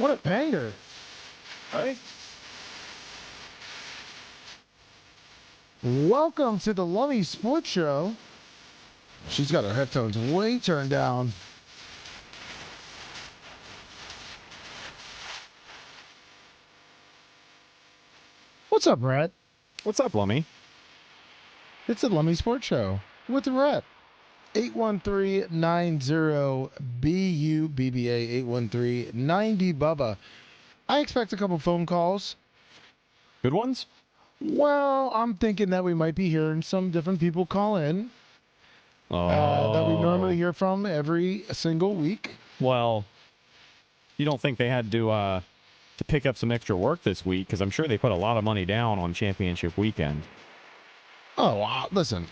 What a banger. Right? Welcome to the Lummy Sports Show. She's got her headphones way turned down. What's up, Rhett? What's up, Lummy? It's the Lummy Sports Show with Rhett. 813-90-BUBBA, 813-90 Bubba. I expect a couple phone calls. Good ones? Well, I'm thinking that we might be hearing some different people call in that we normally hear from every single week. Well, you don't think they had to pick up some extra work this week? Because I'm sure they put a lot of money down on championship weekend. Oh, listen.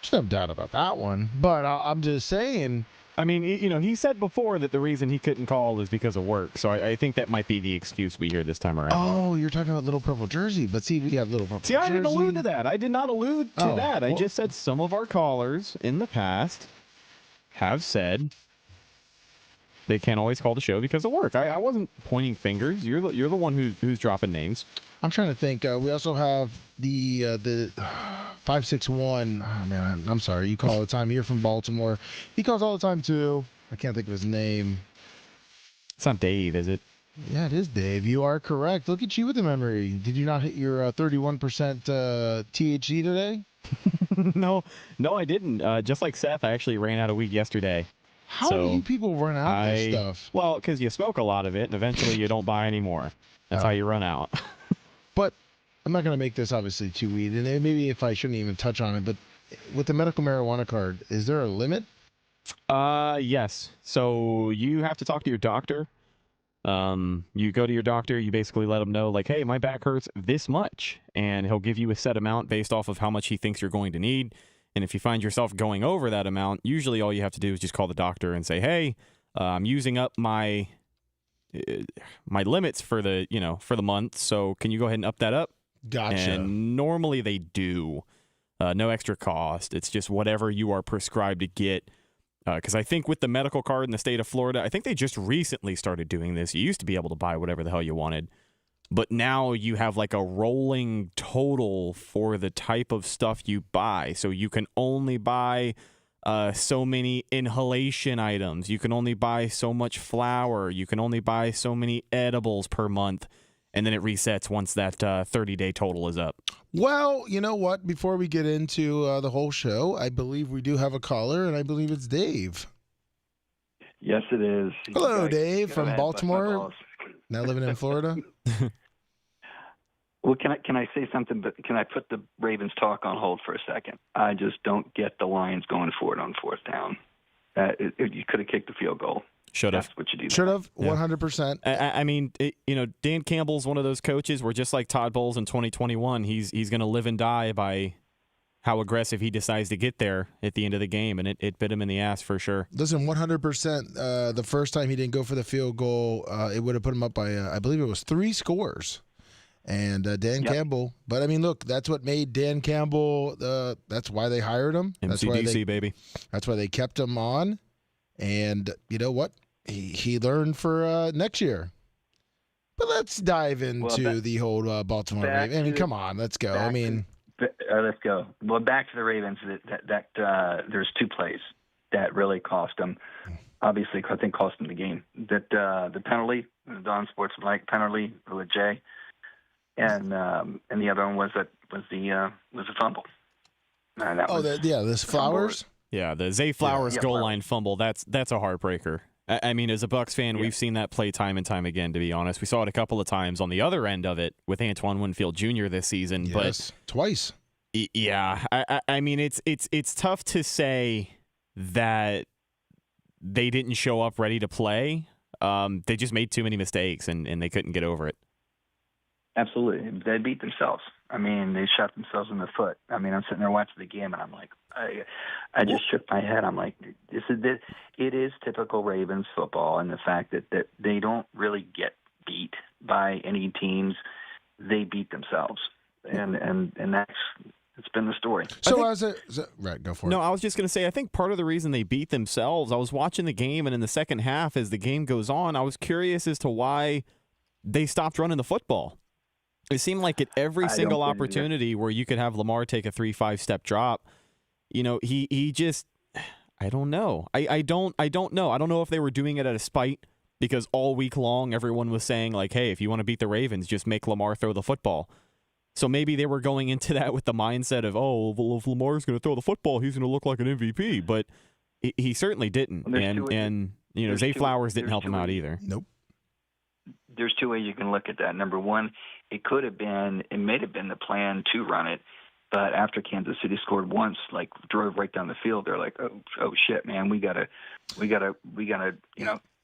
There's no doubt about that one. But I'm just saying. I mean, he said before that the reason he couldn't call is because of work. So I think that might be the excuse we hear this time around. Oh, you're talking about Little Purple Jersey. But see, we have Little Purple Jersey. See, I didn't allude to that. I did not allude to that. I just said some of our callers in the past have said they can't always call the show because of work. I wasn't pointing fingers. You're the one who's dropping names. I'm trying to think. We also have the 561. Oh, man, I'm sorry. You call all the time. You're from Baltimore. He calls all the time, too. I can't think of his name. It's not Dave, is it? Yeah, it is Dave. You are correct. Look at you with the memory. Did you not hit your 31% THC today? No, I didn't. Just like Seth, I actually ran out of weed yesterday. How do you people run out of this stuff? Well, because you smoke a lot of it, and eventually you don't buy any more. That's how you run out. But I'm not going to make this obviously too weed, and maybe if I shouldn't even touch on it, but with the medical marijuana card, is there a limit? Yes. So you have to talk to your doctor. You go to your doctor, you basically let him know, like, hey, my back hurts this much, and he'll give you a set amount based off of how much he thinks you're going to need. And if you find yourself going over that amount, usually all you have to do is just call the doctor and say, hey, I'm using up my limits for the month, so can you go ahead and up that up? Gotcha. And normally they do. No extra cost. It's just whatever you are prescribed to get. Because I think with the medical card in the state of Florida, I think they just recently started doing this. You used to be able to buy whatever the hell you wanted. But now you have like a rolling total for the type of stuff you buy. So you can only buy so many inhalation items. You can only buy so much flour. You can only buy so many edibles per month. And then it resets once that 30-day total is up. Well, you know what? Before we get into the whole show, I believe we do have a caller, and I believe it's Dave. Yes, it is. Hello, Dave from Baltimore. Now living in Florida. Well, can I say something? But can I put the Ravens talk on hold for a second? I just don't get the Lions going for it on fourth down. You could have kicked the field goal. Should have. That's what you do. Should have, 100%. I mean, Dan Campbell's one of those coaches where just like Todd Bowles in 2021, he's going to live and die by how aggressive he decides to get there at the end of the game, and it bit him in the ass for sure. Listen, 100%. The first time he didn't go for the field goal, it would have put him up by, I believe it was 3 scores. And Dan Campbell. But, I mean, look, that's what made Dan Campbell, that's why they hired him. MCDC, baby. That's why they kept him on. And you know what? He learned for next year. But let's dive into the whole Baltimore Ravens. I mean, come on, let's go. Let's go. Well, back to the Ravens. That there's 2 plays that really cost them. Obviously, I think cost them the game. That the penalty, the non-sportsmanlike penalty with Jay, and the other one was the fumble. This Flowers. Yeah, the Zay Flowers goal line fumble, that's a heartbreaker. I mean, as a Bucs fan, we've seen that play time and time again, to be honest. We saw it a couple of times on the other end of it with Antoine Winfield Jr. this season. Yes, but twice. Yeah, I mean, it's tough to say that they didn't show up ready to play. They just made too many mistakes, and they couldn't get over it. Absolutely. They beat themselves. I mean, they shot themselves in the foot. I mean, I'm sitting there watching the game, and I'm like, I just shook my head. I'm like, it is typical Ravens football, and the fact that they don't really get beat by any teams. They beat themselves, and It's been the story. Right, go for it. No, I was just going to say, I think part of the reason they beat themselves, I was watching the game, and in the second half, as the game goes on, I was curious as to why they stopped running the football. It seemed like at every single opportunity where you could have Lamar take a 3-5 step drop, he just, I don't know. I don't know. I don't know if they were doing it out of spite, because all week long everyone was saying, like, hey, if you want to beat the Ravens, just make Lamar throw the football. So maybe they were going into that with the mindset of, oh, well, if Lamar's going to throw the football, he's going to look like an MVP. But he certainly didn't. And Zay Flowers didn't help him out either. Nope. There's two ways you can look at that. Number one, it may have been the plan to run it, but after Kansas City scored once, like drove right down the field, they're like, oh shit, man, we gotta,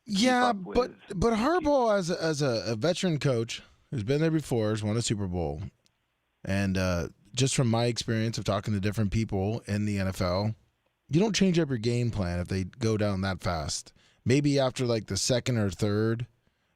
Yeah, but Harbaugh as a veteran coach who's been there before, has won a Super Bowl, and just from my experience of talking to different people in the NFL, you don't change up your game plan if they go down that fast. Maybe after like the second or third,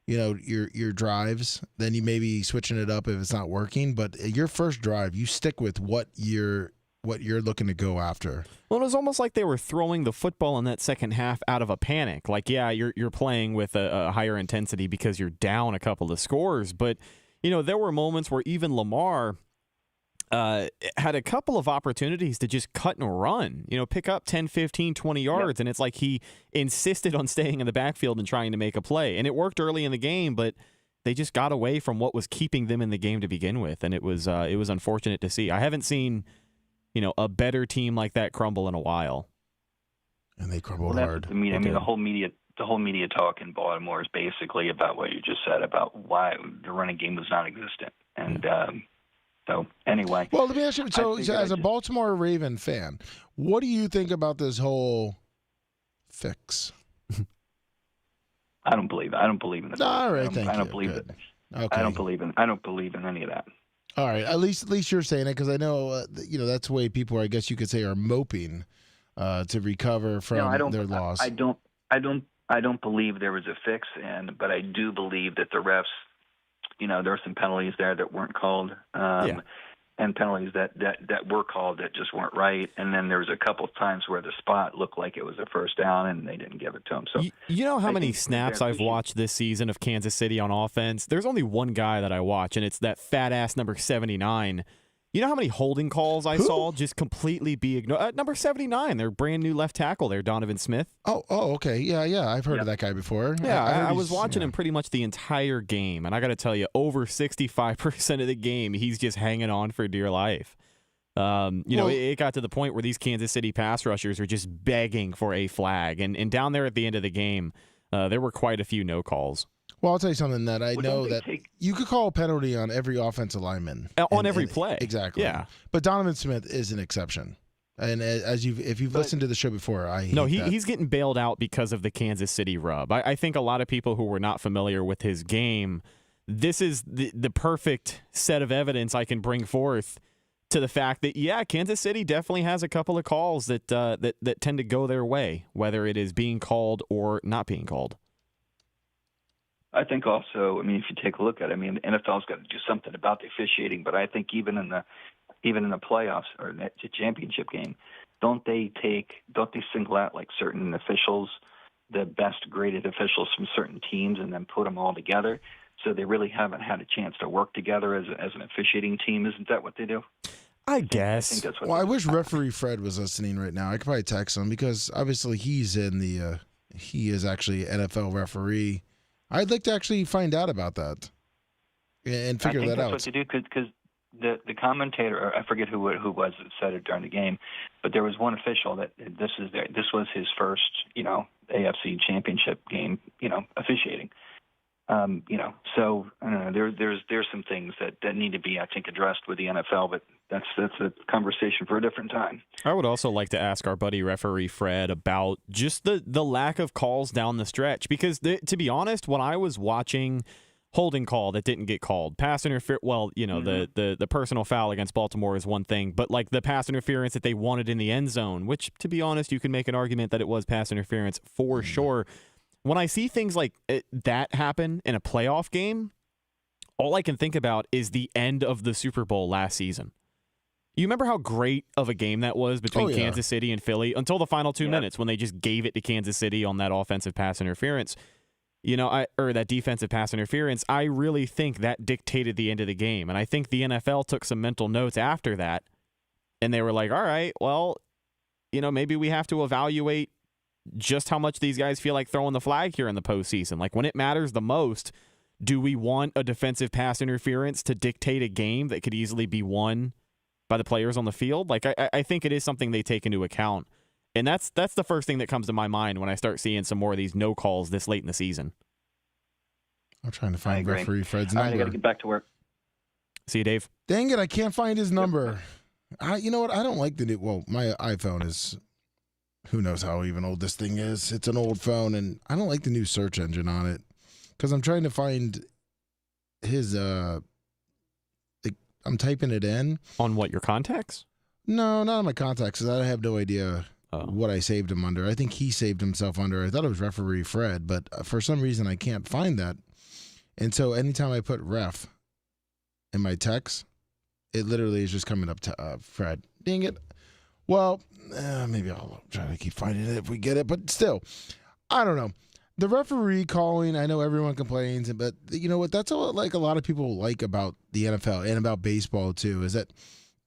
your drives, then you may be switching it up if it's not working. But your first drive, you stick with what you're looking to go after. Well, it was almost like they were throwing the football in that second half out of a panic. Like, yeah, you're playing with a higher intensity because you're down a couple of scores. But, there were moments where even Lamar had a couple of opportunities to just cut and run, pick up 10, 15, 20 yards. Yep. And it's like he insisted on staying in the backfield and trying to make a play. And it worked early in the game, but they just got away from what was keeping them in the game to begin with. And it was unfortunate to see. I haven't seen, a better team like that crumble in a while. And they crumbled hard. I mean, the whole media talk in Baltimore is basically about what you just said about why the running game was non-existent. And, so, anyway. Well, let me ask you, so as a Baltimore Raven fan, what do you think about this whole fix? I don't believe it. I don't believe in it. All right, thank you. I don't believe it. Okay. I don't believe in any of that. All right, at least you're saying it, because I know that's the way people, I guess you could say, are moping to recover from their loss. I don't believe there was a fix, but I do believe that the refs, there were some penalties there that weren't called, and penalties that were called that just weren't right. And then there was a couple of times where the spot looked like it was a first down, and they didn't give it to him. So you know how many snaps I've watched this season of Kansas City on offense? There's only one guy that I watch, and it's that fat ass number 79. You know how many holding calls I saw just completely be ignored? Number 79, their brand new left tackle there, Donovan Smith. Oh, okay. Yeah. I've heard of that guy before. Yeah, I was watching him pretty much the entire game, and I got to tell you, over 65% of the game, he's just hanging on for dear life. It got to the point where these Kansas City pass rushers are just begging for a flag, and down there at the end of the game, there were quite a few no calls. Well, I'll tell you something that I know that you could call a penalty on every offensive lineman. On every play. Exactly. Yeah. But Donovan Smith is an exception. And if you've listened to the show before, he's getting bailed out because of the Kansas City rub. I think a lot of people who were not familiar with his game, this is the perfect set of evidence I can bring forth to the fact that, Kansas City definitely has a couple of calls that tend to go their way, whether it is being called or not being called. I think also, if you take a look at it, the NFL's got to do something about the officiating. But I think even in the playoffs or the championship game, don't they single out like certain officials, the best graded officials from certain teams, and then put them all together? So they really haven't had a chance to work together as an officiating team. Isn't that what they do? I guess. I think that's what I wish referee Fred was listening right now. I could probably text him, because obviously he is actually an NFL referee. I'd like to actually find out about that and figure that out. I think that's what to do, because the commentator, I forget who was that said it during the game, but there was one official that this was his first, AFC championship game, officiating. So I don't know. There's some things that need to be, I think, addressed with the NFL, but that's a conversation for a different time. I would also like to ask our buddy referee Fred about just the lack of calls down the stretch, because to be honest, when I was watching holding call that didn't get called, pass interference, the personal foul against Baltimore is one thing, but like the pass interference that they wanted in the end zone, which, to be honest, you can make an argument that it was pass interference for sure. When I see things like that happen in a playoff game, all I can think about is the end of the Super Bowl last season. You remember how great of a game that was between Kansas City and Philly until the final 2 minutes when they just gave it to Kansas City on that offensive pass interference. Or that defensive pass interference. I really think that dictated the end of the game. And I think the NFL took some mental notes after that. And they were like, all right, well, maybe we have to evaluate just how much these guys feel like throwing the flag here in the postseason. Like, when it matters the most, do we want a defensive pass interference to dictate a game that could easily be won by the players on the field? Like, I think it is something they take into account. And that's the first thing that comes to my mind when I start seeing some more of these no calls this late in the season. I'm trying to find referee Fred's number. All right, I got to get back to work. See you, Dave. Dang it, I can't find his number. You know what? I don't like the new. Well, my iPhone is, who knows how even old this thing is. It's an old phone, and I don't like the new search engine on it because I'm trying to find his. I'm typing it in. On what, your contacts? No, not on my contacts, because I have no idea what I saved him under. I think he saved himself under. I thought it was referee Fred, but for some reason I can't find that. And so anytime I put ref in my text, it literally is just coming up to Fred. Dang it. Well, maybe I'll try to keep finding it if we get it, but still, I don't know. The referee calling, I know everyone complains, but you know what? That's what a lot of people like about the NFL and about baseball too, is that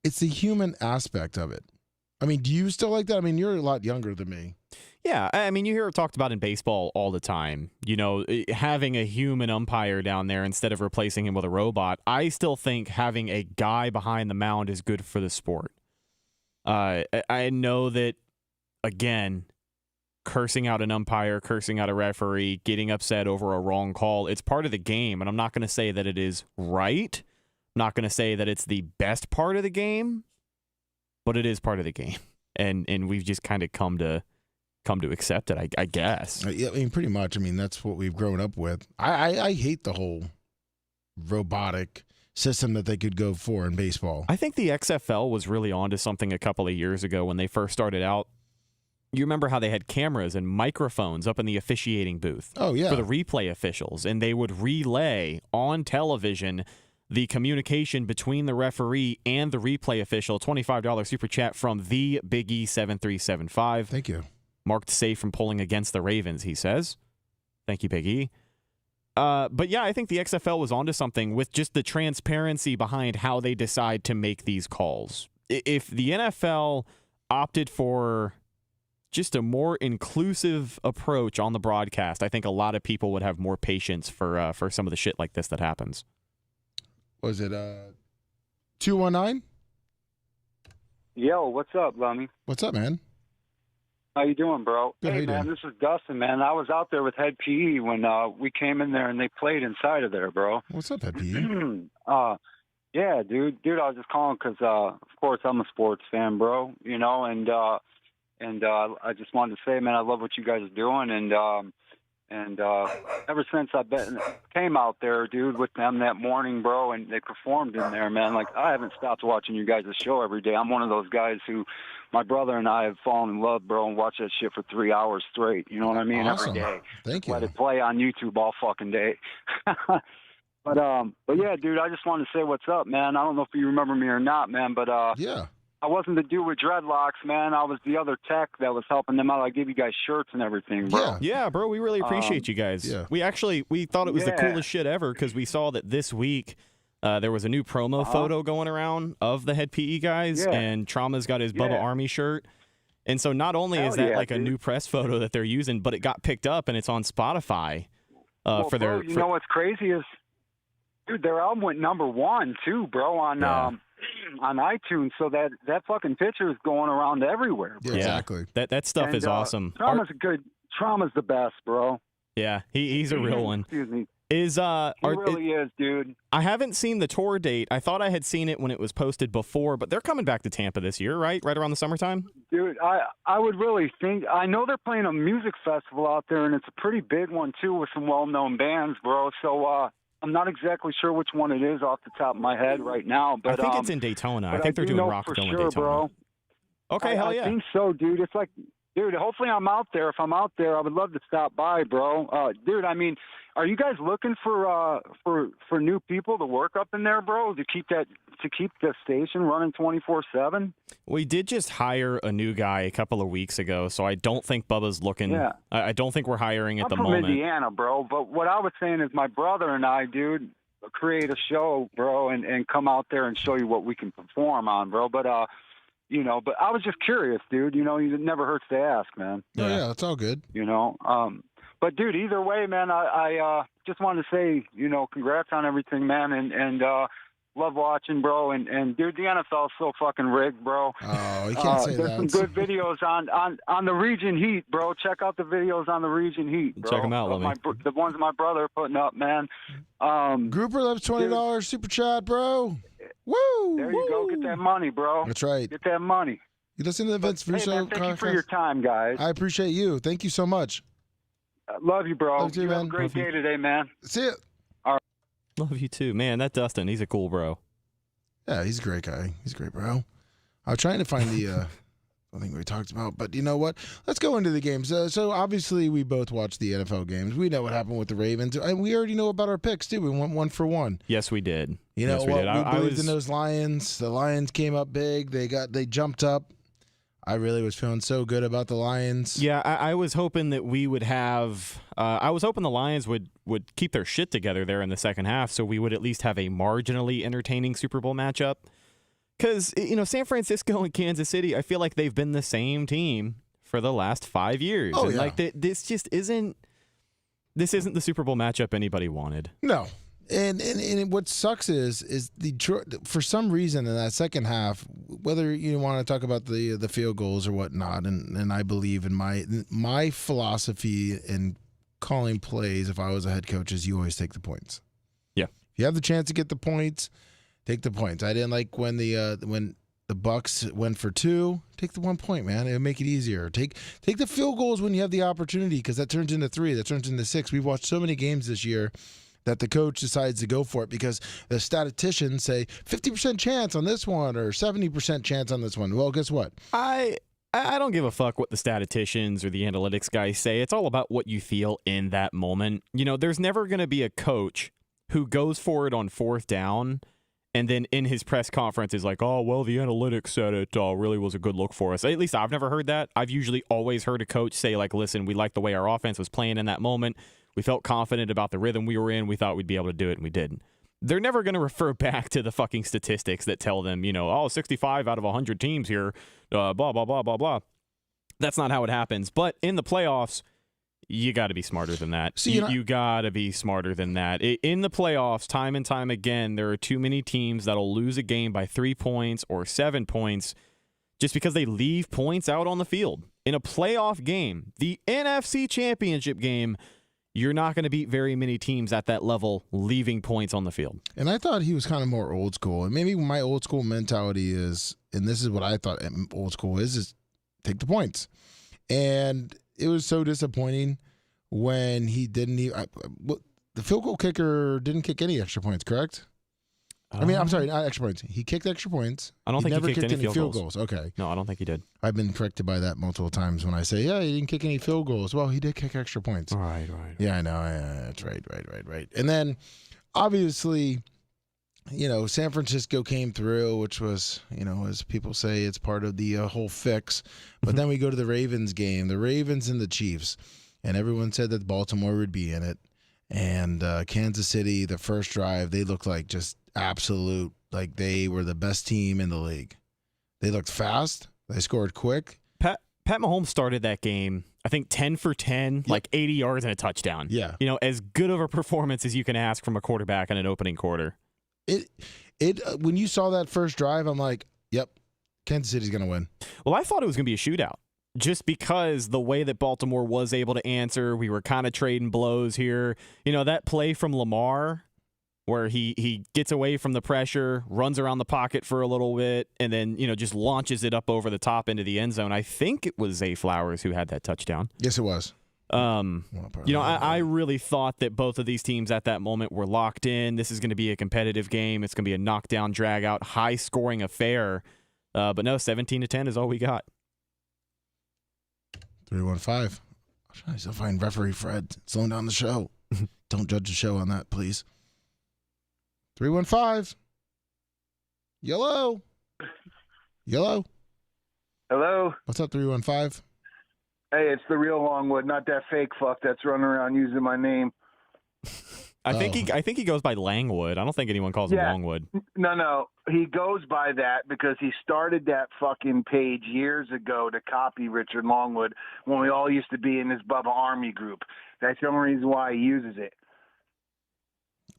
it's the human aspect of it. I mean, do you still like that? I mean, you're a lot younger than me. Yeah, I mean, you hear it talked about in baseball all the time. Having a human umpire down there instead of replacing him with a robot. I still think having a guy behind the mound is good for the sport. I know that, again, cursing out an umpire, cursing out a referee, getting upset over a wrong call, it's part of the game, and I'm not going to say that it is right. I'm not going to say that it's the best part of the game, but it is part of the game, and we've just kind of come to accept it, I guess. Yeah, I mean, pretty much. I mean, that's what we've grown up with. I hate the whole robotic system that they could go for in baseball. I think the XFL was really onto something a couple of years ago when they first started out. You remember how they had cameras and microphones up in the officiating booth for the replay officials, and they would relay on television the communication between the referee and the replay official. $25 super chat from the Big E 7375. Thank you. Marked safe from pulling against the Ravens, he says. Thank you, Big E. But yeah, I think the XFL was onto something with just the transparency behind how they decide to make these calls. If the NFL opted for just a more inclusive approach on the broadcast, I think a lot of people would have more patience for some of the shit like this that happens. Was it 219? Yo, what's up, Lummy? What's up, man? How you doing, bro? Good, hey, man, doing? this is Dustin, man. I was out there with Head PE when we came in there and they played inside of there, bro. What's up, Head PE? Yeah, dude, I was just calling because, of course, I'm a sports fan, bro. And I just wanted to say, man, I love what you guys are doing, and ever since I came out there, dude, with them that morning, bro, and they performed in there, man. Like, I haven't stopped watching you guys' show every day. I'm one of those guys who, my brother and I have fallen in love, bro, and watch that shit for 3 hours straight. You know what I mean? Awesome. Every day. Thank you. Let it play on YouTube all fucking day. But yeah, dude, I just wanted to say what's up, man. I don't know if you remember me or not, man, but yeah. I wasn't the dude with dreadlocks, man. I was the other tech that was helping them out. I gave you guys shirts and everything, bro. Yeah, bro, we really appreciate you guys. Yeah. We thought it was the coolest shit ever because we saw that this week there was a new promo photo going around of the Head PE guys, and Trauma's got his Bubba Army shirt. And so not only is that like a new press photo that they're using, but it got picked up and it's on Spotify for their. You know what's crazy is, dude, their album went #1 too, bro, on iTunes. So that fucking picture is going around everywhere, bro. Yeah, exactly. That stuff is awesome. Trauma's the best, bro. Yeah, he's a real one. Excuse me. He really is, dude. I haven't seen the tour date. I thought I had seen it when it was posted before, but they're coming back to Tampa this year, right? Right around the summertime? Dude, I would really think, I know they're playing a music festival out there, and it's a pretty big one, too, with some well-known bands, bro. So, I'm not exactly sure which one it is off the top of my head right now. But I think it's in Daytona. I think they're doing Rockville in Daytona. Bro. Okay, hell yeah. I think so, dude. It's like Dude, hopefully I'm out there. If I'm out there, I would love to stop by, bro. Dude, I mean, are you guys looking for new people to work up in there, bro? To keep the station running 24/7? We did just hire a new guy a couple of weeks ago, so I don't think Bubba's looking. Yeah. I don't think we're hiring at the I'm moment. from Indiana, bro. But what I was saying is my brother and I, dude, create a show, bro, and come out there and show you what we can perform on, bro. But you know, but I was just curious, dude. You know, it never hurts to ask, man. Oh, yeah, that's all good. You know, but dude, either way, man, I just wanted to say, you know, congrats on everything, man, and love watching, bro. And dude, the NFL is so fucking rigged, bro. Oh, you can't say there's that. some good videos on the Region Heat, bro. Check out the videos on the Region Heat, bro. Check them out, Lummy. The ones my brother putting up, man. Grouper loves $20 super chat, bro. Woo! There you go. Get that money, bro. That's right. Get that money. You listen to the Vince Russo Hey, man, thank you for your time, guys. I appreciate you. Thank you so much. Love you, bro. Love you, you have man. a great Love you. day today, man. See ya. Love you too, man. That Dustin, he's a cool bro. Yeah, he's a great guy. He's a great bro. I was trying to find the thing we talked about, but you know what? Let's go into the games. So obviously we both watched the NFL games. We know what happened with the Ravens, and we already know about our picks too. We went 1-for-1. Yes, we did. You know yes, what? we did. We believed in those Lions. The Lions came up big. They jumped up. I really was feeling so good about the Lions. Yeah, I was hoping that we would have. I was hoping the Lions would keep their shit together there in the second half, so we would at least have a marginally entertaining Super Bowl matchup. Because you know, San Francisco and Kansas City, I feel like they've been the same team for the last 5 years. Oh, and yeah. like this just isn't. This isn't the Super Bowl matchup anybody wanted. No. And what sucks is for some reason in that second half, whether you want to talk about the field goals or whatnot, and I believe in my philosophy in calling plays, if I was a head coach, is you always take the points. Yeah. If you have the chance to get the points, take the points. I didn't like when the Bucks went for 2. Take the 1 point, man. It'll make it easier. Take the field goals when you have the opportunity, because that turns into 3. That turns into 6. We've watched so many games this year that the coach decides to go for it because the statisticians say 50% chance on this one or 70% chance on this one. Well, guess what? I don't give a fuck what the statisticians or the analytics guys say. It's all about what you feel in that moment. You know, there's never going to be a coach who goes for it on 4th down and then in his press conference is like, oh, well, the analytics said it really was a good look for us. At least I've never heard that. I've usually always heard a coach say, like, listen, we like the way our offense was playing in that moment. We felt confident about the rhythm we were in. We thought we'd be able to do it, and we didn't. They're never going to refer back to the fucking statistics that tell them, you know, 65 out of 100 teams here, blah, blah, blah, blah, blah. That's not how it happens. But in the playoffs, you got to be smarter than that. See, you got to be smarter than that. In the playoffs, time and time again, there are too many teams that'll lose a game by 3 points or 7 points just because they leave points out on the field. In a playoff game, the NFC Championship game, you're not going to beat very many teams at that level leaving points on the field. And I thought he was kind of more old school. And maybe my old school mentality is, and this is what I thought old school is take the points. And it was so disappointing when he didn't even the field goal kicker didn't kick any extra points, correct? I mean, I'm sorry, not extra points. He kicked extra points. I don't think never he kicked any field goals. Okay. No, I don't think he did. I've been corrected by that multiple times when I say, yeah, he didn't kick any field goals. Well, he did kick extra points. Right. Yeah, I know. That's right. And then, obviously, you know, San Francisco came through, which was, you know, as people say, it's part of the whole fix. But then we go to the Ravens game, the Ravens and the Chiefs, and everyone said that Baltimore would be in it. And Kansas City, the first drive, they looked like just absolute, like they were the best team in the league. They looked fast. They scored quick. Pat Mahomes started that game, I think 10 for 10, Yep. like 80 yards and a touchdown. Yeah. You know, as good of a performance as you can ask from a quarterback in an opening quarter. When you saw that first drive, I'm like, yep, Kansas City's going to win. Well, I thought it was going to be a shootout. Just because the way that Baltimore was able to answer, we were kind of trading blows here. You know, that play from Lamar where he gets away from the pressure, runs around the pocket for a little bit, and then, you know, just launches it up over the top into the end zone. I think it was Zay Flowers who had that touchdown. Yes, it was. You know, I really thought that both of these teams at that moment were locked in. This is going to be a competitive game. It's going to be a knockdown, drag-out, high-scoring affair. But no, 17-10 is all we got. 315. I'm trying to find referee Fred. Slowing down the show. Don't judge the show on that, please. 315. Yellow. Yellow. Hello? What's up, 315? Hey, it's the real Longwood, not that fake fuck that's running around using my name. I think he goes by Langwood. I don't think anyone calls him Longwood. No. He goes by that because he started that fucking page years ago to copy Richard Longwood when we all used to be in this Bubba Army group. That's the only reason why he uses it.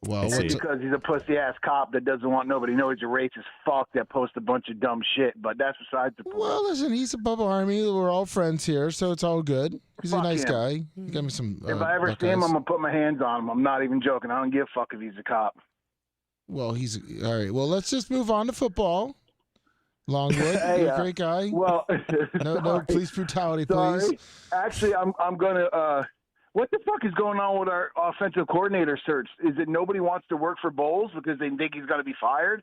Well, because he's a pussy-ass cop that doesn't want nobody to know he's a racist fuck that posts a bunch of dumb shit, but that's besides the point. Well, listen, he's a Bubba Army. We're all friends here, so it's all good. He's Fuck a nice him. guy. He got me some If I ever see him, I'm going to put my hands on him. I'm not even joking. I don't give a fuck if he's a cop. Well, he's all right. Well, let's just move on to football. Longwood, you're a great guy. Well, no police brutality, sorry. please. Actually, I'm going to what the fuck is going on with our offensive coordinator search? Is it nobody wants to work for Bowles because they think he's going to be fired?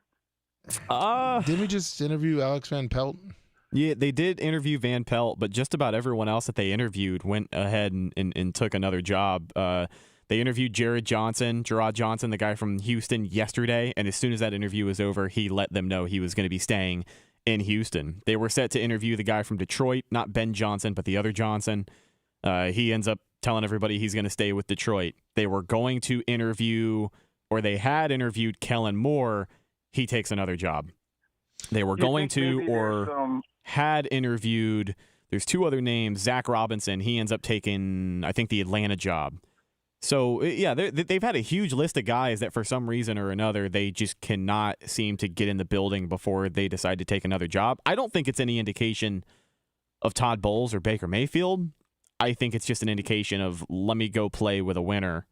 Didn't we just interview Alex Van Pelt? Yeah, they did interview Van Pelt, but just about everyone else that they interviewed went ahead and took another job. They interviewed Gerard Johnson, the guy from Houston, yesterday, and as soon as that interview was over, he let them know he was going to be staying in Houston. They were set to interview the guy from Detroit, not Ben Johnson, but the other Johnson. He ends up telling everybody he's going to stay with Detroit. They were going to interview, or they had interviewed Kellen Moore. He takes another job. They were going to, or had interviewed, there's two other names, Zach Robinson. He ends up taking, I think, the Atlanta job. So, yeah, they've had a huge list of guys that for some reason or another, they just cannot seem to get in the building before they decide to take another job. I don't think it's any indication of Todd Bowles or Baker Mayfield. I think it's just an indication of let me go play with a winner,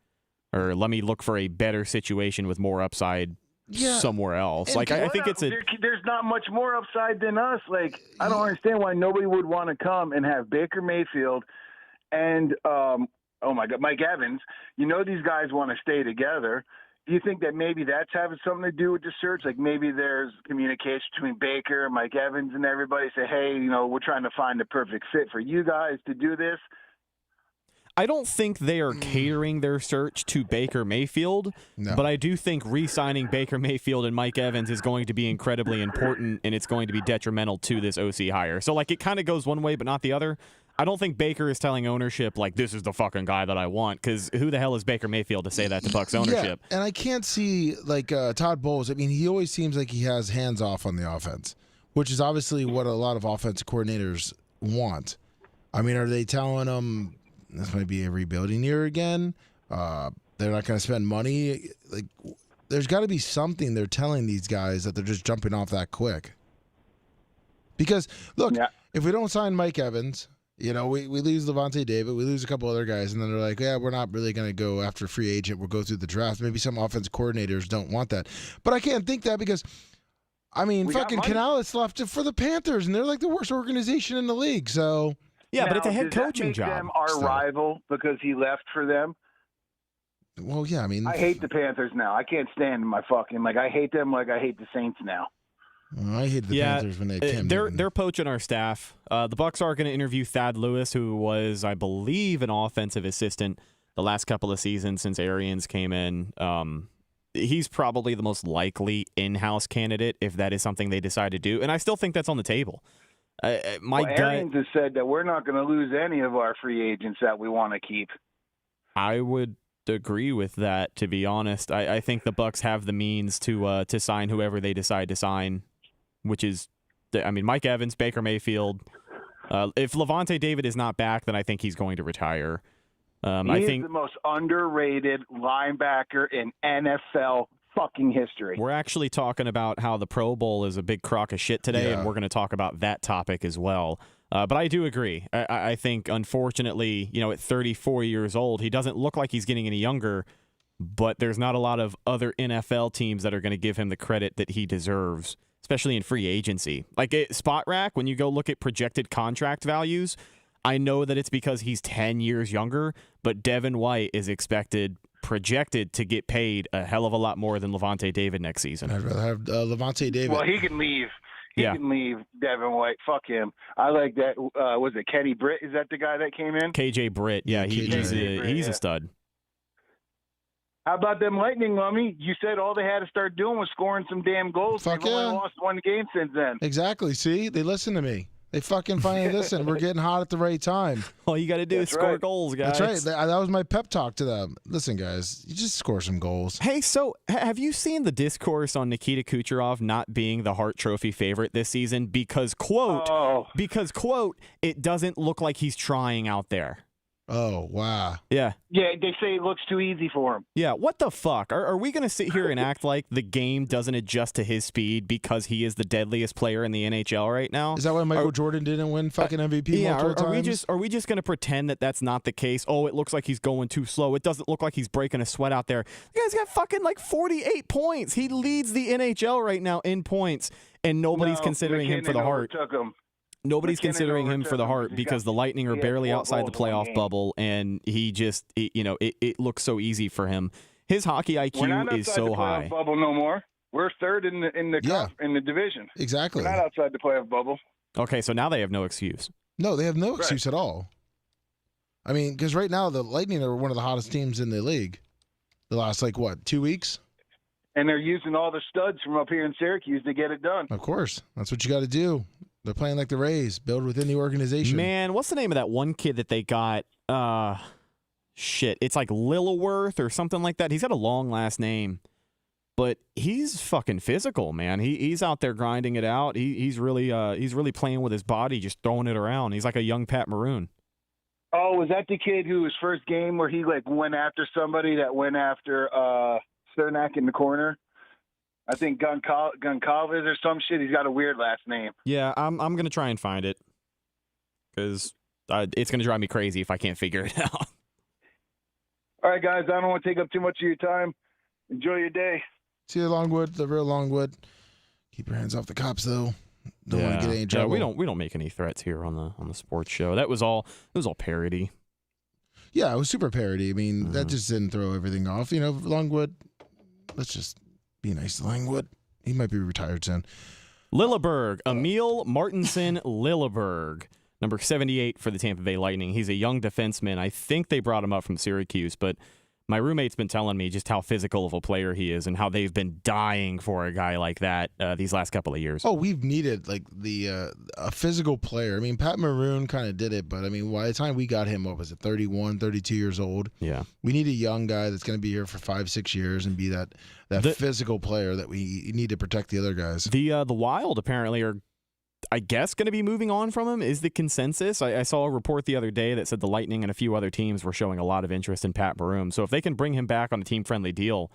or let me look for a better situation with more upside somewhere else. Like I think there's not much more upside than us. Like I don't understand why nobody would want to come and have Baker Mayfield and oh my God, Mike Evans. You know these guys want to stay together. Do you think that maybe that's having something to do with the search? Like maybe there's communication between Baker, Mike Evans, and everybody say, hey, we're trying to find the perfect fit for you guys to do this. I don't think they are catering their search to Baker Mayfield, but I do think re-signing Baker Mayfield and Mike Evans is going to be incredibly important, and it's going to be detrimental to this OC hire. So, like, it kind of goes one way but not the other. I don't think Baker is telling ownership, like, this is the fucking guy that I want, because who the hell is Baker Mayfield to say that to Bucks ownership? Yeah, and I can't see, like, Todd Bowles. I mean, he always seems like he has hands off on the offense, which is obviously what a lot of offensive coordinators want. I mean, are they telling him this might be a rebuilding year again? They're not going to spend money. Like, there's got to be something they're telling these guys that they're just jumping off that quick. Because, look, if we don't sign Mike Evans, we lose Levante David, we lose a couple other guys, and then they're like, yeah, we're not really going to go after free agent. We'll go through the draft. Maybe some offensive coordinators don't want that. But I can't think that because, I mean, fucking Canales left it for the Panthers, and they're like the worst organization in the league. So, yeah, now, but it's a head coaching job. Them our rival because he left for them. Well, yeah, I mean, I hate the Panthers now. I can't stand my fucking I hate them like I hate the Saints now. I hate the Panthers when they came. They're poaching our staff. The Bucks are going to interview Thad Lewis, who was, I believe, an offensive assistant the last couple of seasons since Arians came in. He's probably the most likely in-house candidate if that is something they decide to do, and I still think that's on the table. Arians has said that we're not going to lose any of our free agents that we want to keep. I would agree with that, to be honest. I think the Bucks have the means to sign whoever they decide to sign, which is, Mike Evans, Baker Mayfield. If Levante David is not back, then I think he's going to retire. He is the most underrated linebacker in NFL fucking history. We're actually talking about how the Pro Bowl is a big crock of shit today, and we're going to talk about that topic as well. But I do agree. I think, unfortunately, at 34 years old, he doesn't look like he's getting any younger, but there's not a lot of other NFL teams that are going to give him the credit that he deserves, especially in free agency. Like Spot Rack, when you go look at projected contract values, I know that it's because he's 10 years younger, but Devin White is projected to get paid a hell of a lot more than Levante David next season. I'd rather have Levante David. Well, he can leave. He Yeah. can leave Devin White. Fuck him. I like that. Was it Kenny Britt? Is that the guy that came in? KJ Britt. Yeah, he's a stud. How about them Lightning, Lummy? You said all they had to start doing was scoring some damn goals. Fuck They've yeah. only lost one game since then. Exactly. See, they listen to me. They fucking finally listen. We're getting hot at the right time. All you got to do is score goals, guys. That's right. That was my pep talk to them. Listen, guys, you just score some goals. Hey, so have you seen the discourse on Nikita Kucherov not being the Hart Trophy favorite this season because, quote, it doesn't look like he's trying out there? Oh, wow. Yeah. Yeah, they say it looks too easy for him. Yeah, what the fuck? Are we going to sit here and act like the game doesn't adjust to his speed because he is the deadliest player in the NHL right now? Is that why Michael Jordan didn't win fucking MVP multiple times? Are we just going to pretend that that's not the case? Oh, it looks like he's going too slow. It doesn't look like he's breaking a sweat out there. The guy's got fucking like 48 points. He leads the NHL right now in points, and nobody's considering him for the Hart. Nobody's considering him for the Hart because the Lightning are barely outside the playoff bubble, and he just, it looks so easy for him. His hockey IQ is so high. Bubble no more. We're third in the division. Exactly. We're not outside the playoff bubble. Okay, so now they have no excuse. No, they have no excuse at all. I mean, because right now the Lightning are one of the hottest teams in the league. The last 2 weeks. And they're using all the studs from up here in Syracuse to get it done. Of course, that's what you got to do. They're playing like the Rays, build within the organization. Man, what's the name of that one kid that they got? It's like Lilliworth or something like that. He's got a long last name, but he's fucking physical, man. He's out there grinding it out. He's really playing with his body, just throwing it around. He's like a young Pat Maroon. Oh, was that the kid who his first game where he went after somebody that went after Cernak in the corner? I think Goncalves or some shit. He's got a weird last name. Yeah, I'm going to try and find it because it's going to drive me crazy if I can't figure it out. All right, guys, I don't want to take up too much of your time. Enjoy your day. See you, Longwood, the real Longwood. Keep your hands off the cops, though. Don't want to get any trouble. Yeah, we don't make any threats here on the sports show. It was all parody. Yeah, it was super parody. I mean, that just didn't throw everything off. Longwood, let's just be nice to Longwood. He might be retired soon. Lilleberg, Emil Martinson Lilleberg, number 78 for the Tampa Bay Lightning. He's a young defenseman. I think they brought him up from Syracuse, but my roommate's been telling me just how physical of a player he is and how they've been dying for a guy like that these last couple of years. Oh, we've needed a physical player. I mean, Pat Maroon kind of did it, but I mean, by the time we got him, 31, 32 years old? Yeah. We need a young guy that's going to be here for 5-6 years and be that physical player that we need to protect the other guys. The Wild apparently are, I guess, going to be moving on from him is the consensus. I saw a report the other day that said the Lightning and a few other teams were showing a lot of interest in Pat Maroon. So if they can bring him back on a team-friendly deal,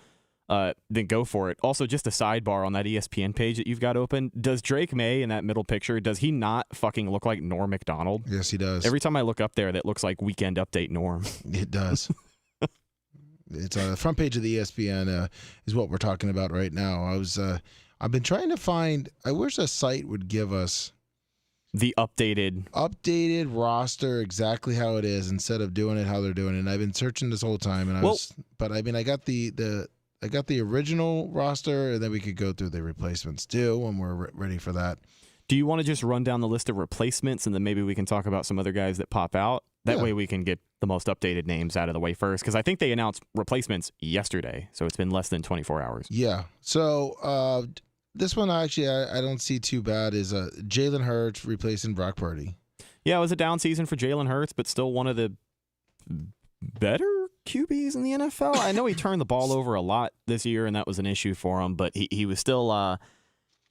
then go for it. Also, just a sidebar on that ESPN page that you've got open, does Drake May in that middle picture, does he not fucking look like Norm Macdonald? Yes, he does. Every time I look up there, that looks like Weekend Update Norm. It does. It's on the front page of the ESPN is what we're talking about right now. I've been trying to find. I wish a site would give us the updated roster exactly how it is instead of doing it how they're doing it. And I've been searching this whole time, and I got the original roster, and then we could go through the replacements too when we're ready for that. Do you want to just run down the list of replacements, and then maybe we can talk about some other guys that pop out? That way we can get the most updated names out of the way first, because I think they announced replacements yesterday, so it's been less than 24 hours. Yeah. So this one actually I don't see too bad is Jalen Hurts replacing Brock Purdy. Yeah, it was a down season for Jalen Hurts, but still one of the better QBs in the NFL. I know he turned the ball over a lot this year, and that was an issue for him, but he was still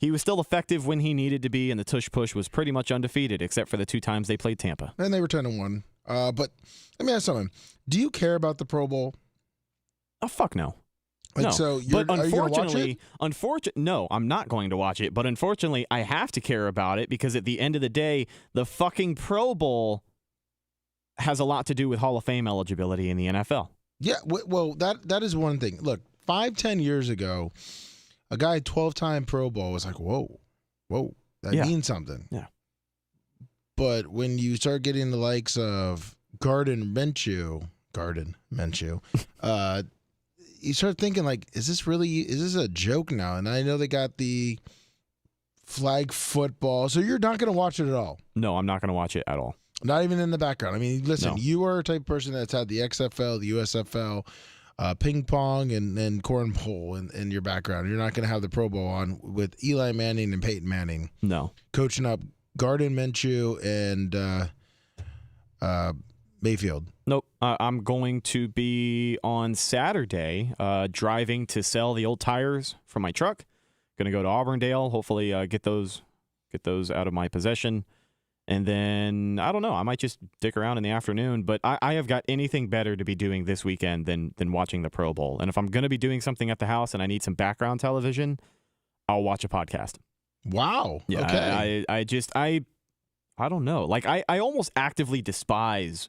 effective when he needed to be, and the tush push was pretty much undefeated, except for the 2 times they played Tampa. And they were 10-1. But let me ask something. Do you care about the Pro Bowl? Oh, fuck no. No. So but are you gonna watch it? No, I'm not going to watch it. But unfortunately, I have to care about it because at the end of the day, the fucking Pro Bowl has a lot to do with Hall of Fame eligibility in the NFL. Yeah, well, that is one thing. Look, 5-10 years ago, a guy 12-time Pro Bowl was like, whoa, that means something. Yeah. But when you start getting the likes of Gardner Minshew, you start thinking is this a joke now? And I know they got the Flag football. So you're not going to watch it at all? No, I'm not going to watch it at all. Not even in the background. I mean, listen, No. you are a type of person that's had the XFL, the USFL, ping pong, and cornhole in your background. You're not going to have the Pro Bowl on with Eli Manning and Peyton Manning. No. Coaching up Gardner Minshew and Mayfield. Nope. I'm going to be on Saturday driving to sell the old tires for my truck. Going to go to Auburndale. Hopefully get those out of my possession. And then, I don't know, I might just dick around in the afternoon. But I have got anything better to be doing this weekend than watching the Pro Bowl. And if I'm going to be doing something at the house and I need some background television, I'll watch a podcast. Wow. Yeah, Okay. I don't know. Like, I almost actively despise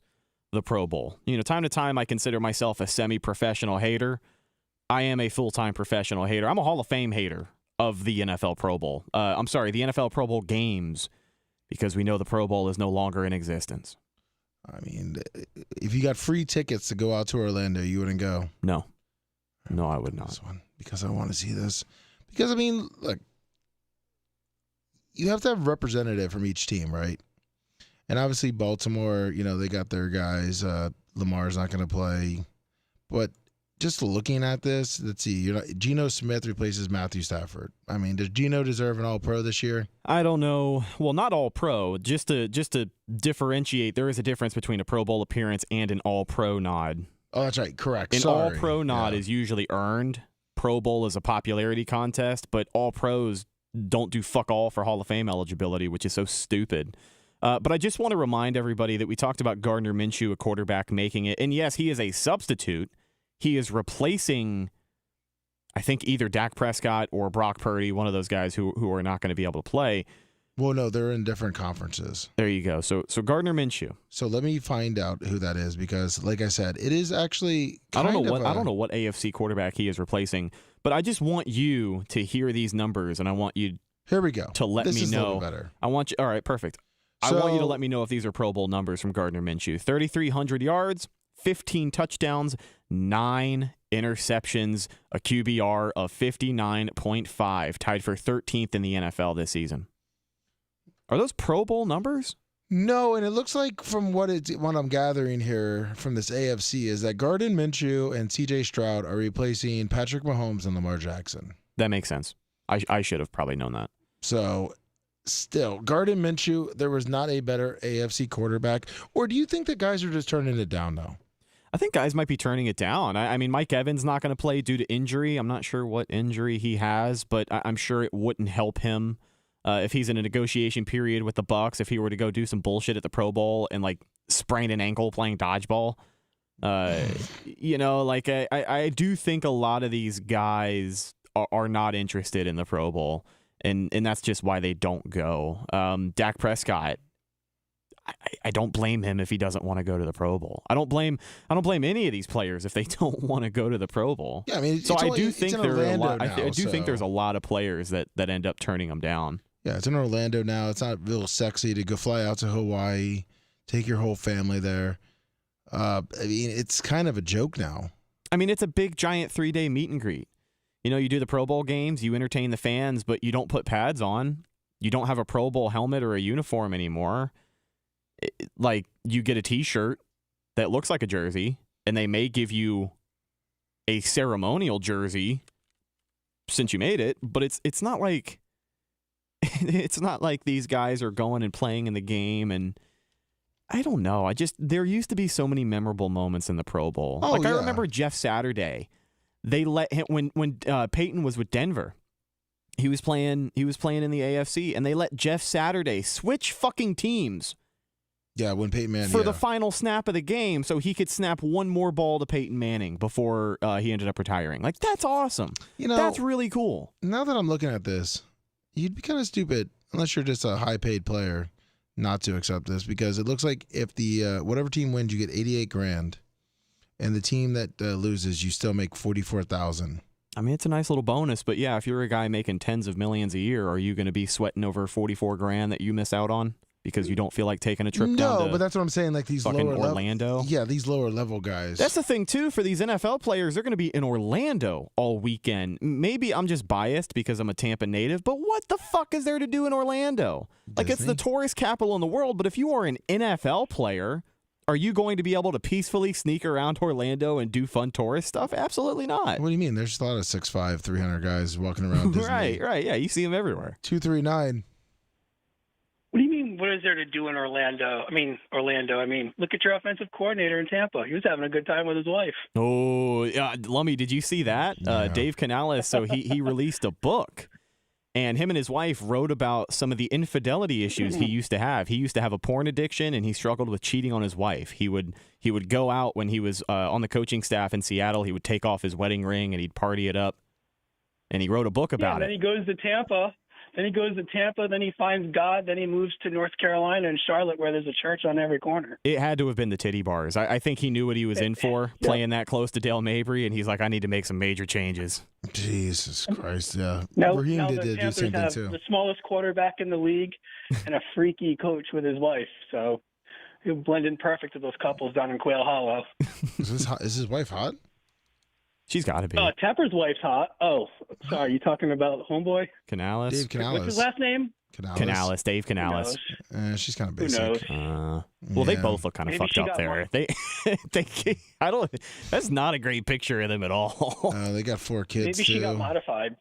the Pro Bowl. You know, time to time I consider myself a semi-professional hater. I am a full-time professional hater. I'm a Hall of Fame hater of the NFL Pro Bowl. I'm sorry, the NFL Pro Bowl games, because we know the Pro Bowl is no longer in existence. I mean, if you got free tickets to go out to Orlando, you wouldn't go. No, I would not. This one, because I want to see this. Because, I mean, look, you have to have a representative from each team, right? And obviously Baltimore, you know, they got their guys. Lamar's not going to play. But just looking at this, let's see. Geno Smith replaces Matthew Stafford. I mean, does Geno deserve an All-Pro this year? I don't know. Well, not All-Pro. Just to differentiate, there is a difference between a Pro Bowl appearance and an All-Pro nod. Oh, that's right. Correct. An Sorry. All-Pro nod is usually earned. Pro Bowl is a popularity contest, but All-Pros don't do fuck all for Hall of Fame eligibility, which is so stupid. But I just want to remind everybody that we talked about Gardner Minshew, a quarterback, making it. And yes, he is a substitute. He is replacing, I think, either Dak Prescott or Brock Purdy, one of those guys who are not going to be able to play. Well, no, they're in different conferences. There you go. So Gardner Minshew. So let me find out who that is, because, like I said, it is actually I don't know what AFC quarterback he is replacing, but I just want you to hear these numbers, and I want you Here we go. to let this me is know. A little better. I want you. All right, perfect. I want you to let me know if these are Pro Bowl numbers from Gardner Minshew. 3,300 yards, 15 touchdowns, 9 interceptions, a QBR of 59.5, tied for 13th in the NFL this season. Are those Pro Bowl numbers? No, and it looks like from what I'm gathering here from this AFC is that Gardner Minshew and C.J. Stroud are replacing Patrick Mahomes and Lamar Jackson. That makes sense. I should have probably known that. So, still, Gardner Minshew, there was not a better AFC quarterback. Or do you think that guys are just turning it down now? I think guys might be turning it down. I mean, Mike Evans not going to play due to injury. I'm not sure what injury he has, but I'm sure it wouldn't help him if he's in a negotiation period with the Bucs. If he were to go do some bullshit at the Pro Bowl and like sprain an ankle playing dodgeball, you know, like I do think a lot of these guys are not interested in the Pro Bowl, and that's just why they don't go. Dak Prescott, I don't blame him if he doesn't want to go to the Pro Bowl. I don't blame any of these players if they don't want to go to the Pro Bowl. Yeah, I mean, so I do think there are a lot. I do so. think there's a lot of players that end up turning them down. Yeah, it's in Orlando now. It's not real sexy to go fly out to Hawaii, take your whole family there. I mean, it's kind of a joke now. I mean, it's a big, giant 3-day meet and greet. You know, you do the Pro Bowl games, you entertain the fans, but you don't put pads on. You don't have a Pro Bowl helmet or a uniform anymore. Like, you get a T-shirt that looks like a jersey, and they may give you a ceremonial jersey since you made it, but it's not like it's not like these guys are going and playing in the game. And I don't know. There used to be so many memorable moments in the Pro Bowl. Oh, I remember Jeff Saturday. They let him when Peyton was with Denver. He was playing in the AFC, and they let Jeff Saturday switch fucking teams. Yeah, when Peyton Manning for the final snap of the game, so he could snap one more ball to Peyton Manning before he ended up retiring. Like, that's awesome. You know, that's really cool. Now that I'm looking at this, you'd be kind of stupid, unless you're just a high-paid player, not to accept this, because it looks like if the whatever team wins, you get $88,000, and the team that loses, you still make $44,000. I mean, it's a nice little bonus, but yeah, if you're a guy making tens of millions a year, are you going to be sweating over $44,000 that you miss out on because you don't feel like taking a trip down to No, but that's what I'm saying. Like these fucking lower Orlando. Yeah, these lower level guys. That's the thing, too, for these NFL players. They're going to be in Orlando all weekend. Maybe I'm just biased because I'm a Tampa native, but what the fuck is there to do in Orlando? Like, it's the tourist capital in the world, but if you are an NFL player, are you going to be able to peacefully sneak around Orlando and do fun tourist stuff? Absolutely not. What do you mean? There's a lot of 6'5", 300 guys walking around Disney. Right. Yeah, you see them everywhere. 239. What do you mean, what is there to do in Orlando? I mean, look at your offensive coordinator in Tampa. He was having a good time with his wife. Oh, yeah, Lummy, did you see that? Yeah. Dave Canales, so he released a book. And him and his wife wrote about some of the infidelity issues he used to have. He used to have a porn addiction, and he struggled with cheating on his wife. He would go out when he was on the coaching staff in Seattle. He would take off his wedding ring, and he'd party it up. And he wrote a book about it. Then he goes to Tampa. Then he finds God. Then he moves to North Carolina and Charlotte, where there's a church on every corner. It had to have been the titty bars. I think he knew what he was in for, playing that close to Dale Mabry, and he's like, I need to make some major changes. Jesus Christ, yeah. Now Raheem the did do the Panthers same thing, have too. the smallest quarterback in the league and a freaky coach with his wife. So he'll blend in perfect with those couples down in Quail Hollow. Is his wife hot? She's got to be. Tepper's wife's hot. Oh, sorry. You talking about homeboy? Canales? Dave Canales. What's his last name? Canales, Dave Canales. She's kind of Who basic. knows? Well, they Yeah. both look kind of Maybe fucked she up got there. one. I don't. That's not a great picture of them at all. They got 4 kids, Maybe too. she got modified.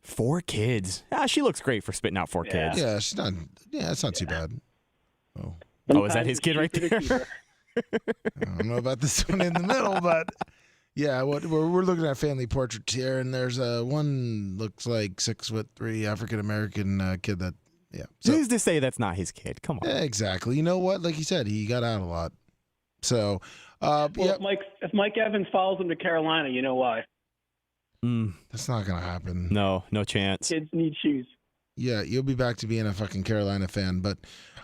4 kids. She looks great for spitting out 4 kids. Yeah, she's not. Yeah, it's not too bad. Oh, is that his kid right there? I don't know about this one in the middle, but yeah, we're looking at family portraits here, and there's one looks like 6'3" African American kid that. Yeah. So, Who's to say that's not his kid? Come on. yeah, exactly. You know what? Like you said, he got out a lot. So, Well, yeah, if Mike Evans follows him to Carolina, you know why? that's not gonna happen. No chance. Kids need shoes. Yeah, you'll be back to being a fucking Carolina fan. But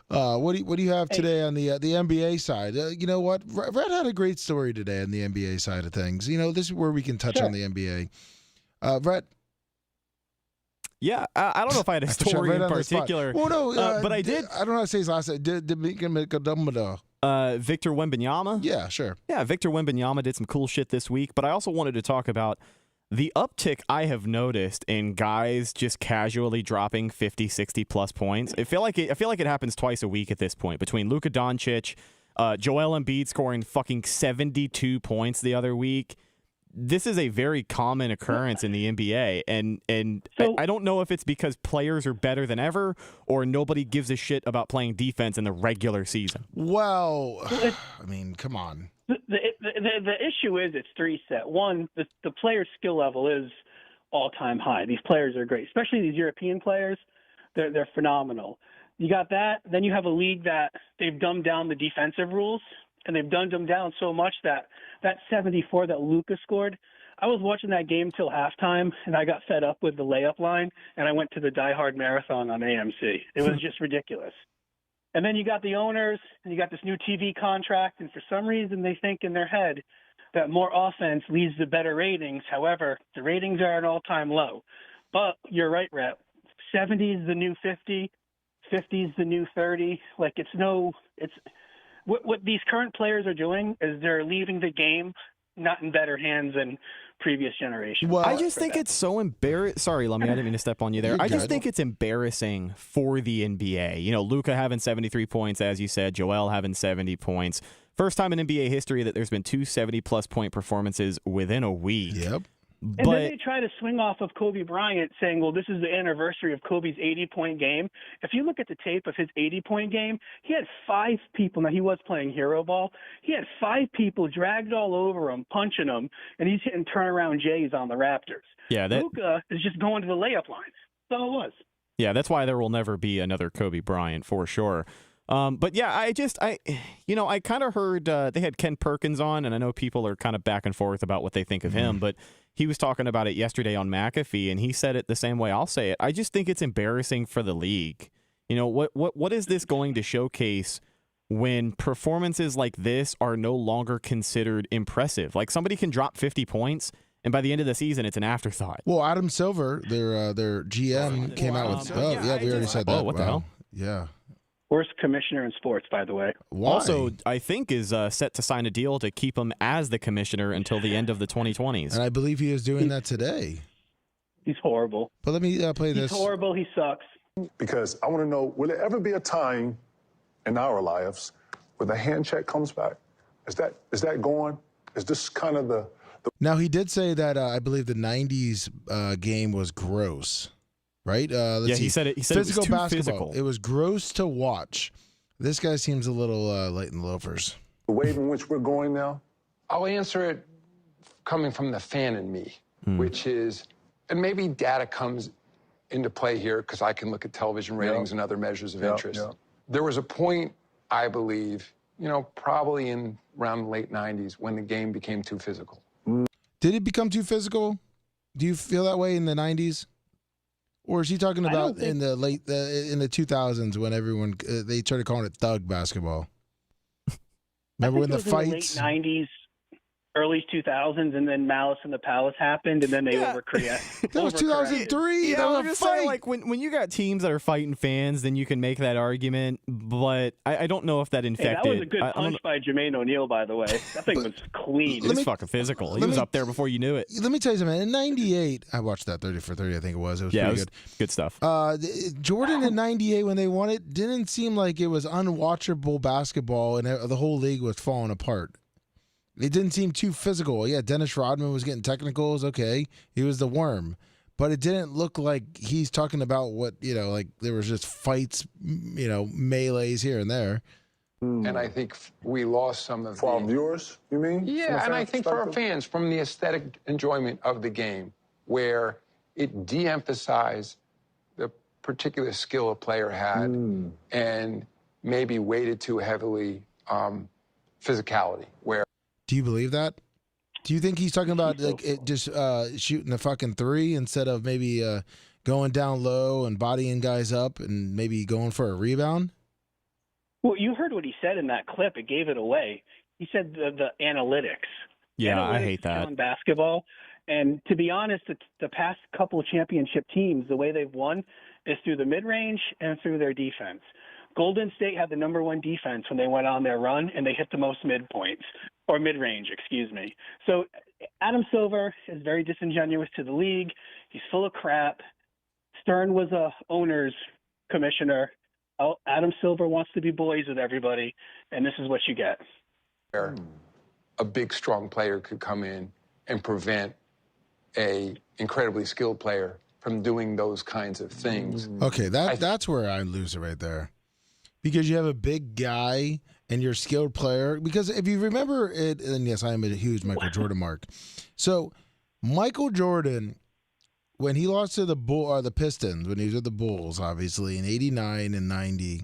what do you have today on the NBA side? You know what? Rhett had a great story today on the NBA side of things. You know, this is where we can touch on the NBA. Rhett. Yeah, I don't know if I had a story in particular. Well, no, but I did. I don't know how to say his last name. Victor Wembanyama. Yeah, sure. Yeah, Victor Wembanyama did some cool shit this week, but I also wanted to talk about the uptick I have noticed in guys just casually dropping 50, 60 plus points. I feel like it happens twice a week at this point, between Luka Doncic, Joel Embiid scoring fucking 72 points the other week. This is a very common occurrence in the NBA, and I don't know if it's because players are better than ever or nobody gives a shit about playing defense in the regular season. Well, I mean, come on. The issue is it's 3 set. One, the player's skill level is all-time high. These players are great, especially these European players. They're phenomenal. You got that. Then you have a league that they've dumbed down the defensive rules, and they've dumbed them down so much that 74 that Luka scored, I was watching that game till halftime, and I got fed up with the layup line, and I went to the Die Hard Marathon on AMC. It was just ridiculous. And then you got the owners, and you got this new TV contract, and for some reason they think in their head that more offense leads to better ratings. However, the ratings are at an all-time low. But you're right, Rhett. 70 is the new 50, 50 is the new 30. Like, what these current players are doing is they're leaving the game not in better hands than previous generations. Well, I just think it's so embarrassing. Sorry, Lummy, I didn't mean to step on you there. I just good. think it's embarrassing for the NBA. You know, Luka having 73 points, as you said, Joel having 70 points. First time in NBA history that there's been 2 70-plus point performances within a week. Yep. And then they try to swing off of Kobe Bryant saying, well, this is the anniversary of Kobe's 80-point game. If you look at the tape of his 80-point game, he had 5 people. Now, he was playing hero ball. He had 5 people dragged all over him, punching him, and he's hitting turnaround Jays on the Raptors. Yeah, Luka is just going to the layup line. That's all it was. Yeah, that's why there will never be another Kobe Bryant for sure. But yeah, I kind of heard they had Ken Perkins on, and I know people are kind of back and forth about what they think of him, but he was talking about it yesterday on McAfee, and he said it the same way I'll say it. I just think it's embarrassing for the league. You know, what is this going to showcase when performances like this are no longer considered impressive? Like, somebody can drop 50 points, and by the end of the season, it's an afterthought. Well, Adam Silver, their GM, came out with. We already said that. What the hell? Yeah. Worst commissioner in sports, by the way. Why? Also, I think is set to sign a deal to keep him as the commissioner until the end of the 2020s. And I believe he is doing that today. He's horrible. But let me play this. He's horrible. He sucks. Because I want to know, will there ever be a time in our lives where the hand check comes back? Is that going? Is this kind of the Now, he did say that I believe the 90s game was gross, right? Yeah, he said it was physical too basketball. physical. It was gross to watch. This guy seems a little light in the loafers. wave in which we're going now? I'll answer it coming from the fan in me, which is, and maybe data comes into play here because I can look at television ratings and other measures of interest. Yeah. There was a point, I believe, probably in around the late 90s when the game became too physical. Did it become too physical? Do you feel that way in the 90s? Or is he talking about in the in the 2000s when everyone they started calling it thug basketball? Remember when the fights? In the late 90s, early 2000s, and then Malice in the Palace happened, and then they overcorrected. That was 2003. Yeah, That I was was a just fight. saying, like when you got teams that are fighting fans, then you can make that argument. But I don't know if that infected. Hey, that was a good punch by Jermaine O'Neal, by the way. That thing was clean. It was fucking physical. He was up there before you knew it. Let me tell you something. In '98, I watched that 30 for 30. I think it was. It was pretty good. Good stuff. Jordan in '98 when they won it didn't seem like it was unwatchable basketball, and the whole league was falling apart. It didn't seem too physical. Yeah, Dennis Rodman was getting technicals. Okay, he was the worm. But it didn't look like he's talking about what, like there was just fights, melees here and there. And I think we lost some of For our viewers, you mean? Yeah, and I think for our fans, from the aesthetic enjoyment of the game, where it de-emphasized the particular skill a player had and maybe weighted too heavily physicality, where Do you believe that? Do you think he's talking about just shooting a fucking three instead of maybe going down low and bodying guys up and maybe going for a rebound? Well, you heard what he said in that clip. It gave it away. He said the analytics. Yeah, Analytics I hate that. in basketball. And to be honest, the past couple of championship teams, the way they've won is through the mid-range and through their defense. Golden State had the number one defense when they went on their run, and they hit the most midpoints, or mid-range, excuse me. So Adam Silver is very disingenuous to the league. He's full of crap. Stern was a owner's commissioner. Adam Silver wants to be boys with everybody, and this is what you get. a big, strong player could come in and prevent a incredibly skilled player from doing those kinds of things. Okay, that's where I lose it right there. Because you have a big guy and you're a skilled player. Because if you remember it, and yes, I am a huge Michael Jordan mark. So Michael Jordan, when he lost to the Pistons, when he was with the Bulls, obviously, in 89 and 90,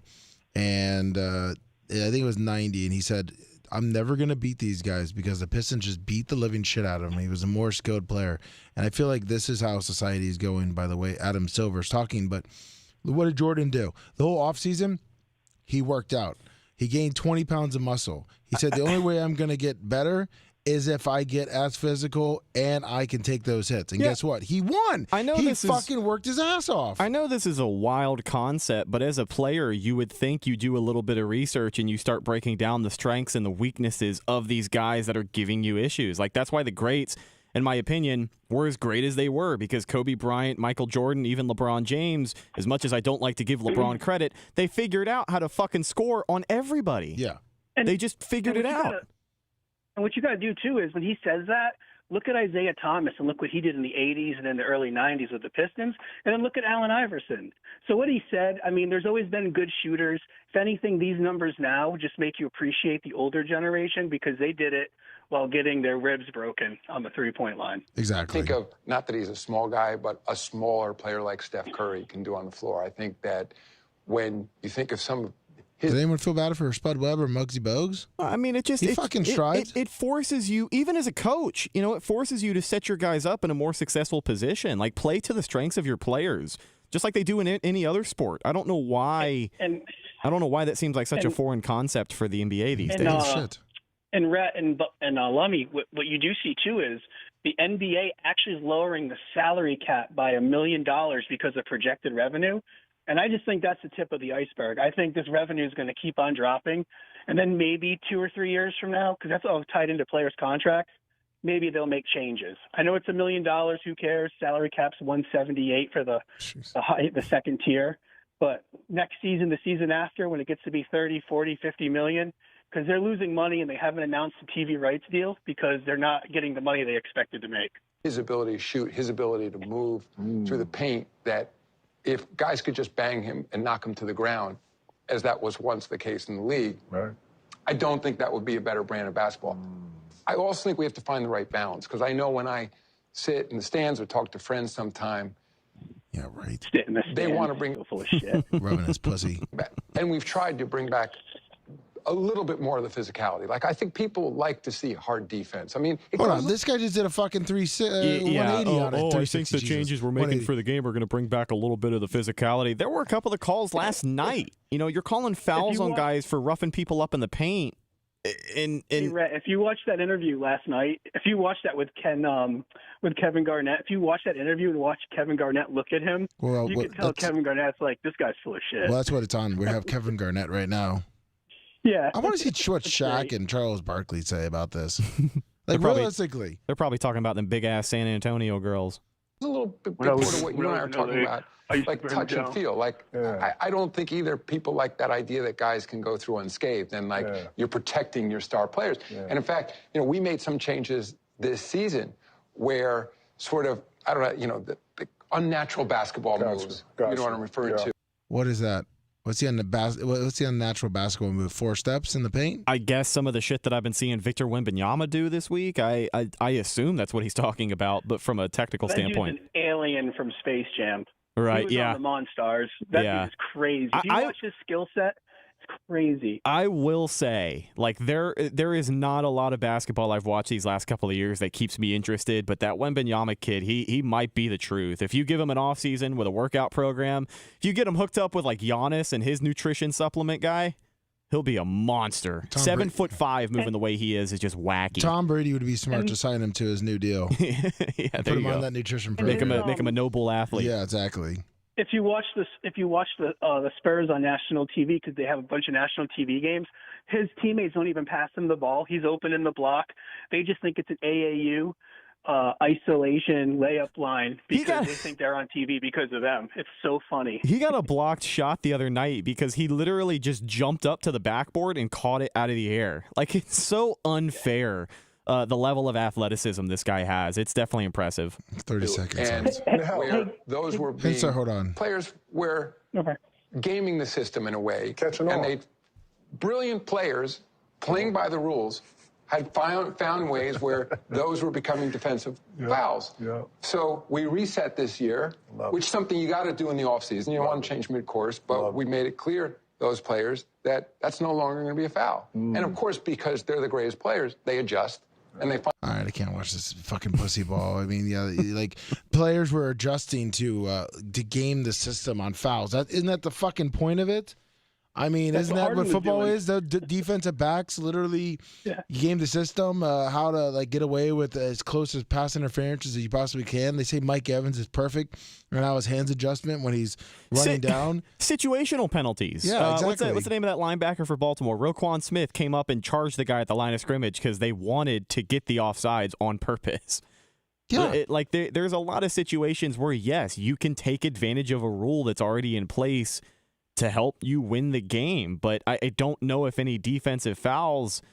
and I think it was 90, and he said, I'm never going to beat these guys because the Pistons just beat the living shit out of him. He was a more skilled player. And I feel like this is how society is going, by the way Adam Silver's talking. But what did Jordan do? The whole offseason, he worked out. He gained 20 pounds of muscle. He said, the only way I'm going to get better is if I get as physical and I can take those hits. And guess what? He won. I know he fucking worked his ass off. I know this is a wild concept, but as a player, you would think you do a little bit of research and you start breaking down the strengths and the weaknesses of these guys that are giving you issues. Like, that's why the greats, in my opinion, were as great as they were, because Kobe Bryant, Michael Jordan, even LeBron James, as much as I don't like to give LeBron credit, they figured out how to fucking score on everybody. Yeah. And they just figured it out. And what you got to do, too, is when he says that, look at Isaiah Thomas and look what he did in the 80s and in the early 90s with the Pistons, and then look at Allen Iverson. So what he said, I mean, there's always been good shooters. If anything, these numbers now just make you appreciate the older generation because they did it while getting their ribs broken on the three-point line. Exactly. Think of, not that he's a small guy, but a smaller player like Steph Curry can do on the floor. I think that when you think of some of Did anyone feel bad for Spud Webb or Muggsy Bogues? I mean, it fucking strides. It forces you, even as a coach, it forces you to set your guys up in a more successful position. Like, play to the strengths of your players, just like they do in any other sport. I don't know why. I don't know why that seems like such a foreign concept for the NBA these days. Shit. And Rhett and Lummy, what you do see too is the NBA actually is lowering the salary cap by $1 million because of projected revenue. And I just think that's the tip of the iceberg. I think this revenue is going to keep on dropping. And then maybe 2 or 3 years from now, because that's all tied into players' contracts, maybe they'll make changes. I know it's $1 million. Who cares? Salary cap's $178 for the second tier. But next season, the season after, when it gets to be 30, 40, 50 million, because they're losing money and they haven't announced the TV rights deal because they're not getting the money they expected to make. His ability to shoot, his ability to move through the paint, that if guys could just bang him and knock him to the ground, as that was once the case in the league, I don't think that would be a better brand of basketball. I also think we have to find the right balance, because I know when I sit in the stands or talk to friends sometime, yeah, right, sit in the stands, they want to bring full of shit. rubbing his pussy. And we've tried to bring back a little bit more of the physicality. Like, I think people like to see hard defense. I mean, hold on, this guy just did a fucking 180 on it. I think the changes we're making for the game are going to bring back a little bit of the physicality. There were a couple of calls last night. You know, you're calling fouls on guys for roughing people up in the paint. Hey, Rhett, if you watched that interview last night, if you watched that with Kevin Garnett, if you watched that interview and watched Kevin Garnett look at him, you could tell Kevin Garnett's like, this guy's full of shit. Well, that's what it's on. We have Kevin Garnett right now. Yeah. I want to see what Shaq and Charles Barkley say about this. Like, realistically. They're probably talking about them big-ass San Antonio girls. A little bit more to what you and I are talking about, like touch and feel. Like, I don't think either people like that idea that guys can go through unscathed and, like, you're protecting your star players. And, in fact, you know, we made some changes this season where sort of, I don't know, you know, the unnatural basketball moves. You know what I'm referring to. What is that? What's the unnatural basketball move? 4 steps in the paint? I guess some of the shit that I've been seeing Victor Wembanyama do this week, I assume that's what he's talking about, but from a technical standpoint. He's an alien from Space Jam. Right, he was on the Monstars. That dude is crazy. If you watch his skill set, it's crazy. I will say, like, there is not a lot of basketball I've watched these last couple of years that keeps me interested, but that Wembanyama kid, he might be the truth. If you give him an offseason with a workout program, if you get him hooked up with, like, Giannis and his nutrition supplement guy, he'll be a monster. 7'5", moving the way he is just wacky. Tom Brady would be smart to sign him to his new deal. Put him on that nutrition program. Make him a noble athlete. Yeah, exactly. If you watch the Spurs on national TV, because they have a bunch of national TV games, his teammates don't even pass him the ball. He's open in the block. They just think it's an AAU isolation layup line because they think they're on TV because of them. It's so funny. He got a blocked shot the other night because he literally just jumped up to the backboard and caught it out of the air. Like, it's so unfair. The level of athleticism this guy has, it's definitely impressive. 30 seconds. And those were being hold on. Players were gaming the system in a way. Brilliant players playing by the rules had found ways where those were becoming defensive fouls. So we reset this year, which is something you got to do in the offseason. You don't want to change mid-course, but we made it clear, those players, that that's no longer going to be a foul. And, of course, because they're the greatest players, they adjust. And they all right, I can't watch this fucking pussy ball. I mean, yeah, like, players were adjusting to game the system on fouls. Isn't that the fucking point of it? I mean, isn't that what football is? The defensive backs literally game the system, how to, like, get away with as close as pass interference as you possibly can. They say Mike Evans is perfect right now, his hands adjustment when he's running down. Situational penalties. Yeah, exactly. What's the name of that linebacker for Baltimore? Roquan Smith came up and charged the guy at the line of scrimmage because they wanted to get the offsides on purpose. Yeah. There's a lot of situations where, yes, you can take advantage of a rule that's already in place to help you win the game. But I don't know if any defensive fouls,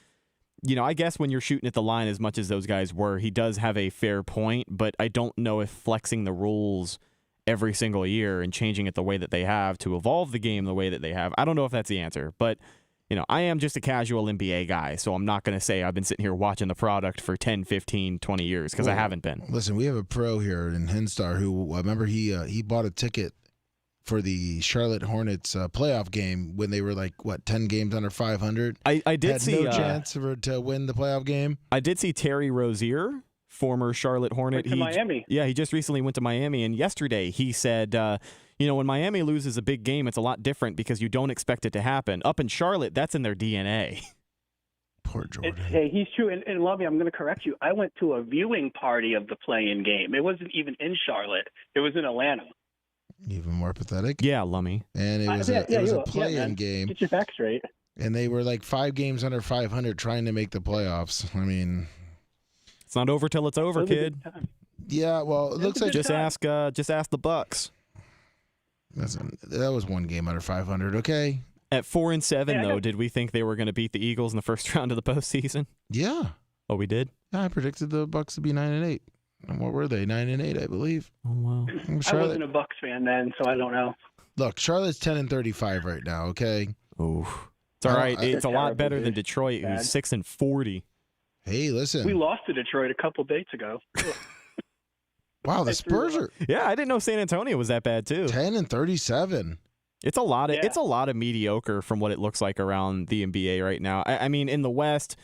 you know, I guess when you're shooting at the line as much as those guys were, he does have a fair point, but I don't know if flexing the rules every single year and changing it the way that they have to evolve the game the way that they have, I don't know if that's the answer. But, you know, I am just a casual NBA guy, so I'm not going to say I've been sitting here watching the product for 10, 15, 20 years, because I haven't been. Listen, we have a pro here in Henstar who, I remember he bought a ticket for the Charlotte Hornets playoff game when they were, like, 10 games under 500. I did see no chance to win the playoff game. I did see Terry Rozier, former Charlotte Hornet. Went to Miami. Yeah, he just recently went to Miami, and yesterday he said, you know, when Miami loses a big game, it's a lot different because you don't expect it to happen. Up in Charlotte, that's in their DNA. Poor Jordan. Hey, he's true. And Lummy, I'm going to correct you. I went to a viewing party of the play-in game. It wasn't even in Charlotte. It was in Atlanta. Even more pathetic. Yeah, Lummy. And it was a play-in game. Get your facts straight. And they were like 5 games under 500 trying to make the playoffs. I mean, it's not over till it's over, kid. Yeah, well, it looks like just ask the Bucks. That was 1 game under 500. Okay. At 4-7, though, did we think they were going to beat the Eagles in the first round of the postseason? Yeah. Oh, we did? Yeah, I predicted the Bucks to be 9-8. And what were they? 9-8, I believe. Oh, wow. I wasn't a Bucks fan then, so I don't know. Look, Charlotte's 10-35 right now, okay? Oh. It's all right. It's a lot better than Detroit, who's 6-40. Hey, listen. We lost to Detroit a couple dates ago. Wow, the Spurs are. Yeah, I didn't know San Antonio was that bad too. 10-37. It's a lot of mediocre from what it looks like around the NBA right now. I mean, in the West,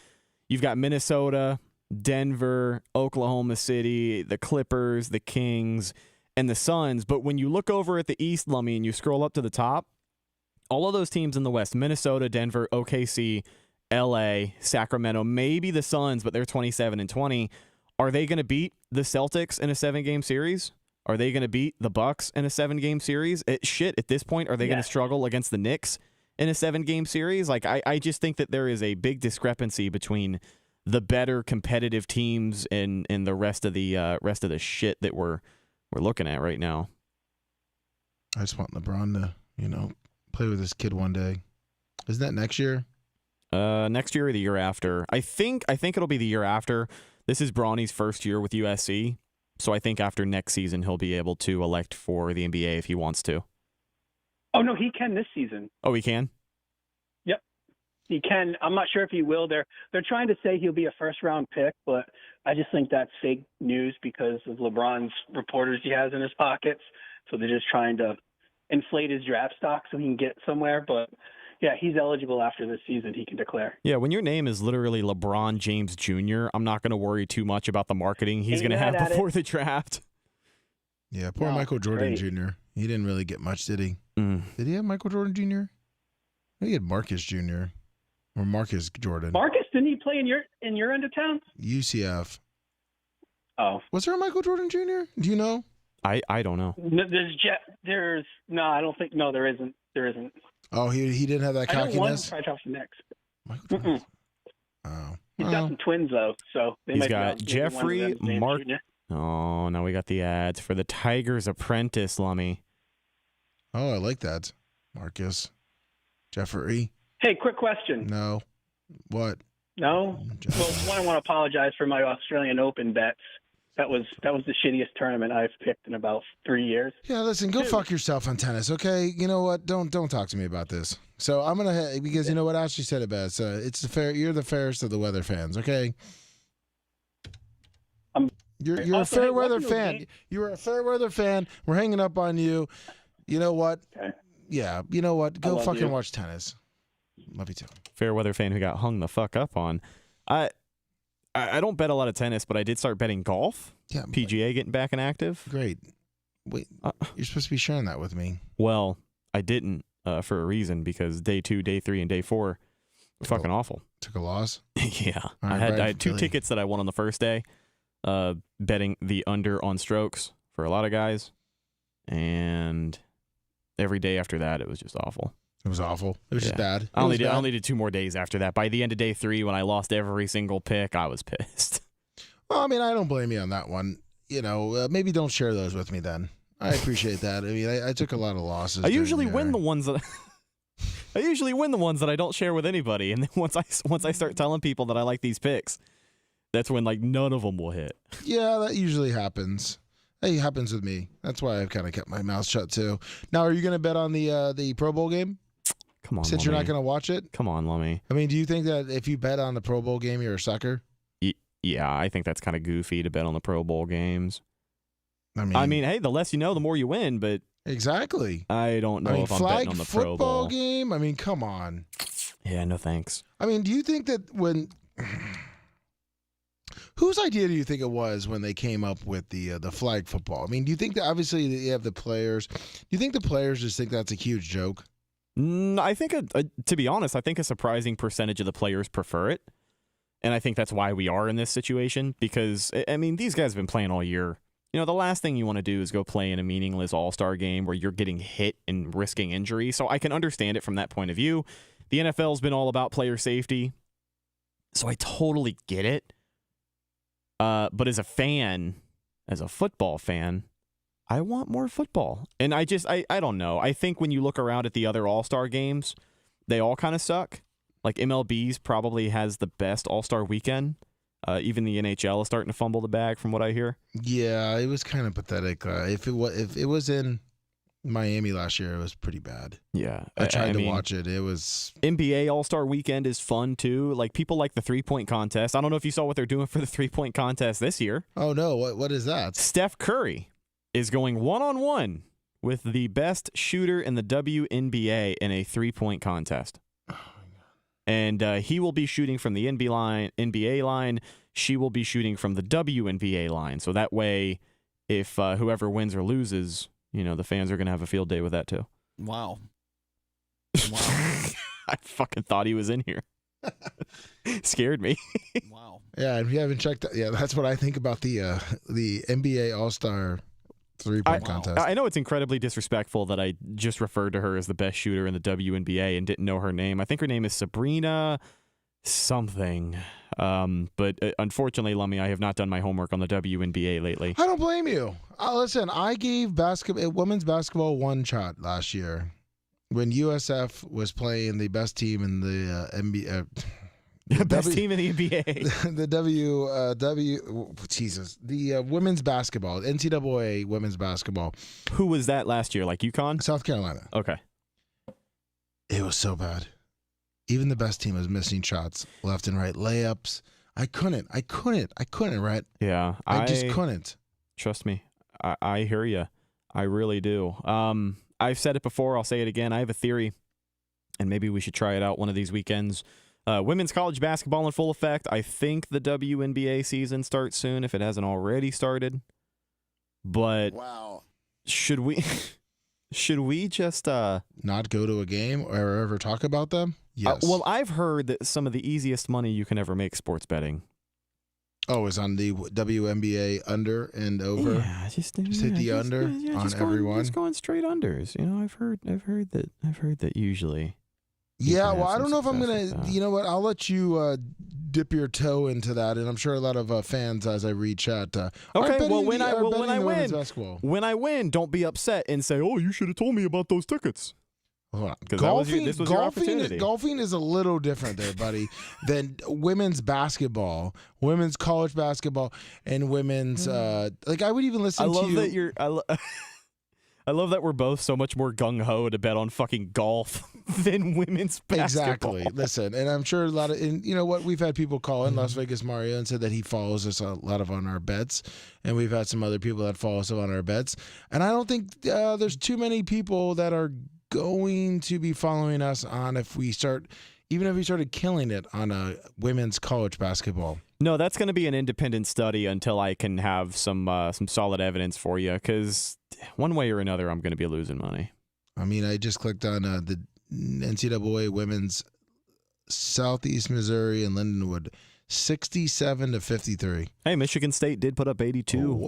you've got Minnesota, Denver, Oklahoma City, the Clippers, the Kings, and the Suns. But when you look over at the East, Lummy, and you scroll up to the top, all of those teams in the West, Minnesota, Denver, OKC, LA, Sacramento, maybe the Suns, but they're 27-20. Are they going to beat the Celtics in a 7-game series? Are they going to beat the Bucks in a 7-game series? At this point, are they going to struggle against the Knicks in a 7-game series? Like, I just think that there is a big discrepancy between the better competitive teams and the rest of the shit that we're looking at right now. I just want LeBron to, play with this kid one day. Isn't that next year? Next year or the year after. I think it'll be the year after. This is Bronny's first year with USC. So I think after next season, he'll be able to elect for the NBA if he wants to. Oh, no, he can this season. Oh, he can? Yep, he can. I'm not sure if he will. They're trying to say he'll be a first-round pick, but I just think that's fake news because of LeBron's reporters he has in his pockets. So they're just trying to inflate his draft stock so he can get somewhere. But, yeah, he's eligible after this season. He can declare. Yeah, when your name is literally LeBron James Jr., I'm not going to worry too much about the marketing he's going to have before the draft. Yeah, poor Michael Jordan Jr. He didn't really get much, did he? Mm. Did he have Michael Jordan Jr.? He had Marcus Jr. or Marcus Jordan. Marcus, didn't he play in your end of town? UCF. Oh. Was there a Michael Jordan Jr.? Do you know? I don't know. There isn't. There isn't. Oh, he didn't have that cockiness? I know one next. Michael Jordan. Oh. He's got some twins, though, so he's got Jeffrey, Mark. Oh, now we got the ads for the Tigers Apprentice, Lummy. Oh, I like that. Marcus. Jeffrey. Hey, quick question. No. What? No? Well, one, I want to apologize for my Australian Open bets. That was the shittiest tournament I've picked in about 3 years. Yeah, listen, go fuck yourself on tennis, okay? You know what? Don't talk to me about this. So I'm gonna because you know what Ashley said it best. It's the fair. You're the fairest of the weather fans, okay? You're a fair weather fan. You're a fair weather fan. We're hanging up on you. You know what? Okay. Yeah. You know what? Go fucking watch tennis. Love you too. Fair weather fan who got hung the fuck up on. I don't bet a lot of tennis, but I did start betting golf. Yeah. PGA getting back and active. Great. Wait, you're supposed to be sharing that with me. Well, I didn't for a reason because day 2, day 3, and day 4 were fucking awful. Took a loss? Yeah. Right, I had 2 tickets that I won on the first day, betting the under on strokes for a lot of guys. And every day after that, it was just awful. It was awful. It was just bad. I only did 2 more days after that. By the end of day 3, when I lost every single pick, I was pissed. Well, I mean, I don't blame you on that one. You know, maybe don't share those with me then. I appreciate that. I mean, I took a lot of losses. I usually win the ones that I don't share with anybody, and then once I start telling people that I like these picks, that's when like none of them will hit. Yeah, that usually happens. It happens with me. That's why I've kind of kept my mouth shut too. Now, are you going to bet on the Pro Bowl game? Come on, since Lummy. You're not going to watch it? Come on, Lummy. I mean, do you think that if you bet on the Pro Bowl game, you're a sucker? Yeah, I think that's kind of goofy to bet on the Pro Bowl games. I mean, hey, the less you know, the more you win. But exactly. I don't know if I'm betting on the Pro Bowl football game. I mean, come on. Yeah, no thanks. I mean, do you think that whose idea do you think it was when they came up with the flag football? I mean, do you think that obviously you have the players? Do you think the players just think that's a huge joke? I think, to be honest, I think a surprising percentage of the players prefer it. And I think that's why we are in this situation because, I mean, these guys have been playing all year. You know, the last thing you want to do is go play in a meaningless all-star game where you're getting hit and risking injury. So I can understand it from that point of view. The NFL's been all about player safety, so I totally get it. But as a fan, as a football fan, I want more football. And I don't know. I think when you look around at the other all-star games, they all kind of suck. Like MLB's probably has the best all-star weekend. Even the NHL is starting to fumble the bag from what I hear. Yeah, it was kind of pathetic. If it was in Miami last year, it was pretty bad. Yeah. I tried to watch it. It was... NBA All-Star Weekend is fun, too. Like, people like the three-point contest. I don't know if you saw what they're doing for the three-point contest this year. Oh, no. What is that? Steph Curry is going one-on-one with the best shooter in the WNBA in a three-point contest. And he will be shooting from the NBA line. She will be shooting from the WNBA line. So that way, if whoever wins or loses, you know, the fans are going to have a field day with that too. Wow. I fucking thought he was in here. Scared me. Wow. Yeah, if you haven't checked that, yeah, that's what I think about the NBA All-Star three-point contest. I know it's incredibly disrespectful that I just referred to her as the best shooter in the WNBA and didn't know her name. I think her name is Sabrina something. But unfortunately, Lummy, I have not done my homework on the WNBA lately. I don't blame you. Listen, I gave women's basketball one shot last year when USF was playing the best team in the NBA. Best team in the NBA. The women's basketball, NCAA women's basketball. Who was that last year? Like UConn? South Carolina. Okay. It was so bad. Even the best team was missing shots left and right, layups. I couldn't, Rhett. Yeah. I just couldn't. Trust me. I hear you. I really do. I've said it before. I'll say it again. I have a theory, and maybe we should try it out one of these weekends. Women's college basketball in full effect. I think the WNBA season starts soon if it hasn't already started. But wow, should we just not go to a game or ever talk about them? Yes. Well, I've heard that some of the easiest money you can ever make sports betting. Oh, is on the WNBA under and over. Yeah, just hit the under on everyone. Just going straight unders. You know, I've heard that usually. Yeah, well, I don't know if I'm going to, you know what, I'll let you dip your toe into that, and I'm sure a lot of fans, as I read chat, okay, well, when I win, don't be upset and say, oh, you should have told me about those tickets. Hold on. This was your opportunity. Golfing is a little different there, buddy, than women's basketball, women's college basketball, and women's, like, I would even listen to you. I love that we're both so much more gung-ho to bet on fucking golf than women's basketball. Exactly. Listen, and I'm sure a lot of, and you know what, we've had people call in Las Vegas Mario and said that he follows us a lot on our bets, and we've had some other people that follow us on our bets, and I don't think there's too many people that are going to be following us on even if we started killing it on women's college basketball. No, that's going to be an independent study until I can have some solid evidence for you, because one way or another, I'm going to be losing money. I mean, I just clicked on the NCAA women's Southeast Missouri and Lindenwood, 67-53. Hey, Michigan State did put up 82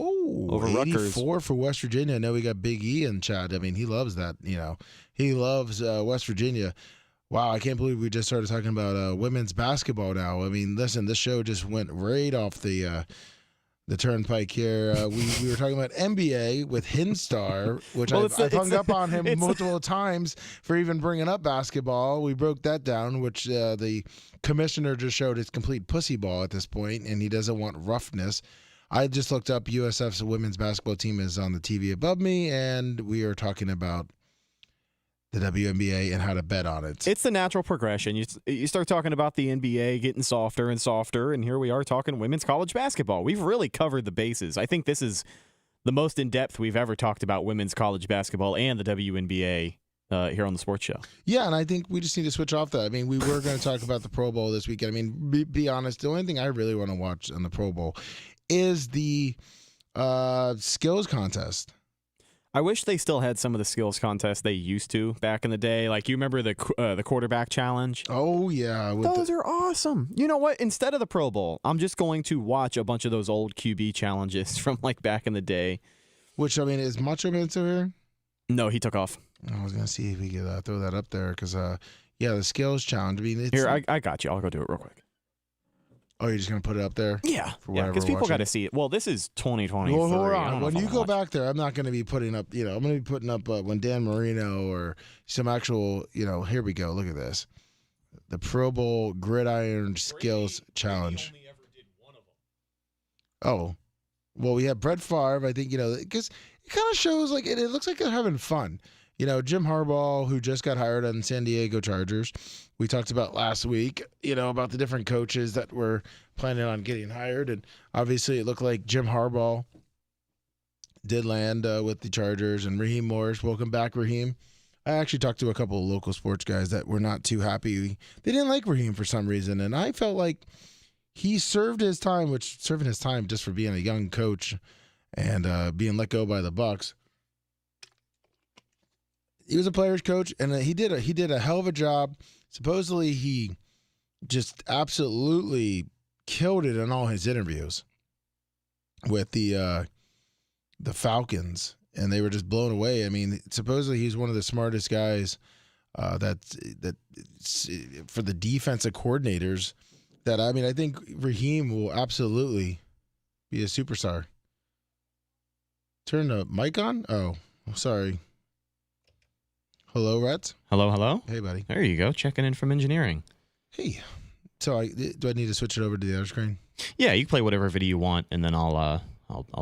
over 84 Rutgers. for West Virginia. I know we got Big E in chat. I mean, he loves that. You know, he loves West Virginia. Wow, I can't believe we just started talking about women's basketball now. I mean, listen, this show just went right off the turnpike here. We were talking about NBA with Hinstar, which I've hung up on him multiple times for even bringing up basketball. We broke that down, which the commissioner just showed his complete pussy ball at this point, and he doesn't want roughness. I just looked up USF's women's basketball team is on the TV above me, and we are talking about the WNBA and how to bet on it. It's the natural progression. You start talking about the NBA getting softer and softer, and here we are talking women's college basketball. We've really covered the bases. I think this is the most in-depth we've ever talked about women's college basketball and the WNBA here on the Sports Show. Yeah, and I think we just need to switch off that. I mean, we were going to talk about the Pro Bowl this weekend. I mean, be honest, the only thing I really want to watch on the Pro Bowl is the skills contest. I wish they still had some of the skills contests they used to back in the day. Like, you remember the quarterback challenge? Oh, yeah. Those are awesome. You know what? Instead of the Pro Bowl, I'm just going to watch a bunch of those old QB challenges from, like, back in the day. Which, I mean, is Macho Man still here? No, he took off. I was going to see if we could throw that up there because, yeah, the skills challenge. I mean, it's, Here, I got you. I'll go do it real quick. Oh, you're just going to put it up there? Yeah. For Yeah, because people watching? got to see it. Well, this is 2023. Well, hold I don't on. know When if you I'm go watching. back there, I'm not going to be putting up, I'm going to be putting up when Dan Marino or some actual, here we go. Look at this. The Pro Bowl Gridiron Skills Challenge. Brady only ever did one of them. Oh, well, we have Brett Favre, I think, because it kind of shows like it looks like they're having fun. Jim Harbaugh, who just got hired on San Diego Chargers. We talked about last week, about the different coaches that were planning on getting hired. And obviously it looked like Jim Harbaugh did land with the Chargers. And Raheem Morris, welcome back, Raheem. I actually talked to a couple of local sports guys that were not too happy. They didn't like Raheem for some reason. And I felt like he served his time, serving his time just for being a young coach and being let go by the Bucs. He was a player's coach, and he did a hell of a job. Supposedly, he just absolutely killed it in all his interviews with the Falcons, and they were just blown away. I mean, supposedly he's one of the smartest guys that for the defensive coordinators. I think Raheem will absolutely be a superstar. Turn the mic on. Oh, sorry. Hello, Rhett. Hello? Hey, buddy. There you go. Checking in from engineering. Hey. So do I need to switch it over to the other screen? Yeah, you can play whatever video you want, and then I'll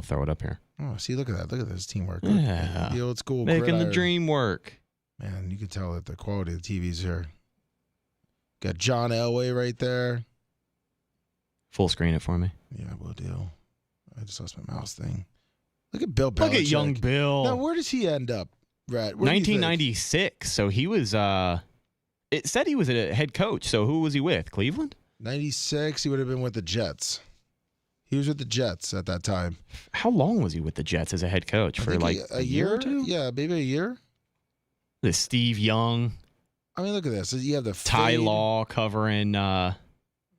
throw it up here. Oh, see, look at that. Look at this teamwork. Yeah. The old school Making gridiron. the dream work. Man, you can tell that the quality of the TV's here. Got John Elway right there. Full screen it for me. Yeah, will do. I just lost my mouse thing. Look at Bill Belichick. Look at young Bill. Now, where does he end up, Brett? 1996. So he was. It said he was a head coach. So who was he with? Cleveland? 96. He would have been with the Jets. He was with the Jets at that time. How long was he with the Jets as a head coach? For like a year or two? Yeah, maybe a year. The Steve Young. I mean, look at this. You have the Ty fade. Law covering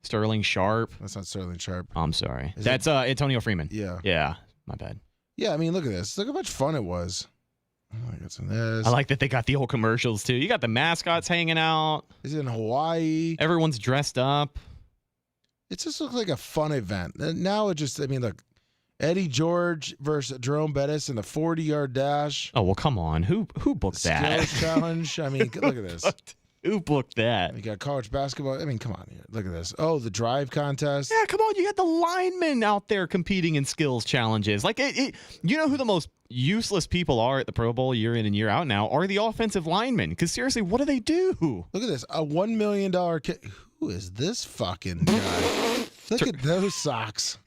Sterling Sharp. That's not Sterling Sharp. I'm sorry. That's Antonio Freeman. Yeah. Yeah. My bad. Yeah, I mean, look at this. Look how much fun it was. Oh, I got some of this. I like that they got the old commercials too. You got the mascots hanging out. This is in Hawaii. Everyone's dressed up. It just looks like a fun event. And now it just, I mean, look, Eddie George versus Jerome Bettis in the 40-yard dash. Oh, well, come on. Who booked that? Skills challenge. I mean, look at this. Who booked that? We got college basketball. I mean, come on here. Look at this. Oh, the drive contest. Yeah, come on. You got the linemen out there competing in skills challenges. Like, you know who the most useless people are at the Pro Bowl year in and year out now are the offensive linemen. Because seriously, what do they do? Look at this. A $1 million kit. Who is this fucking guy? Look at those socks.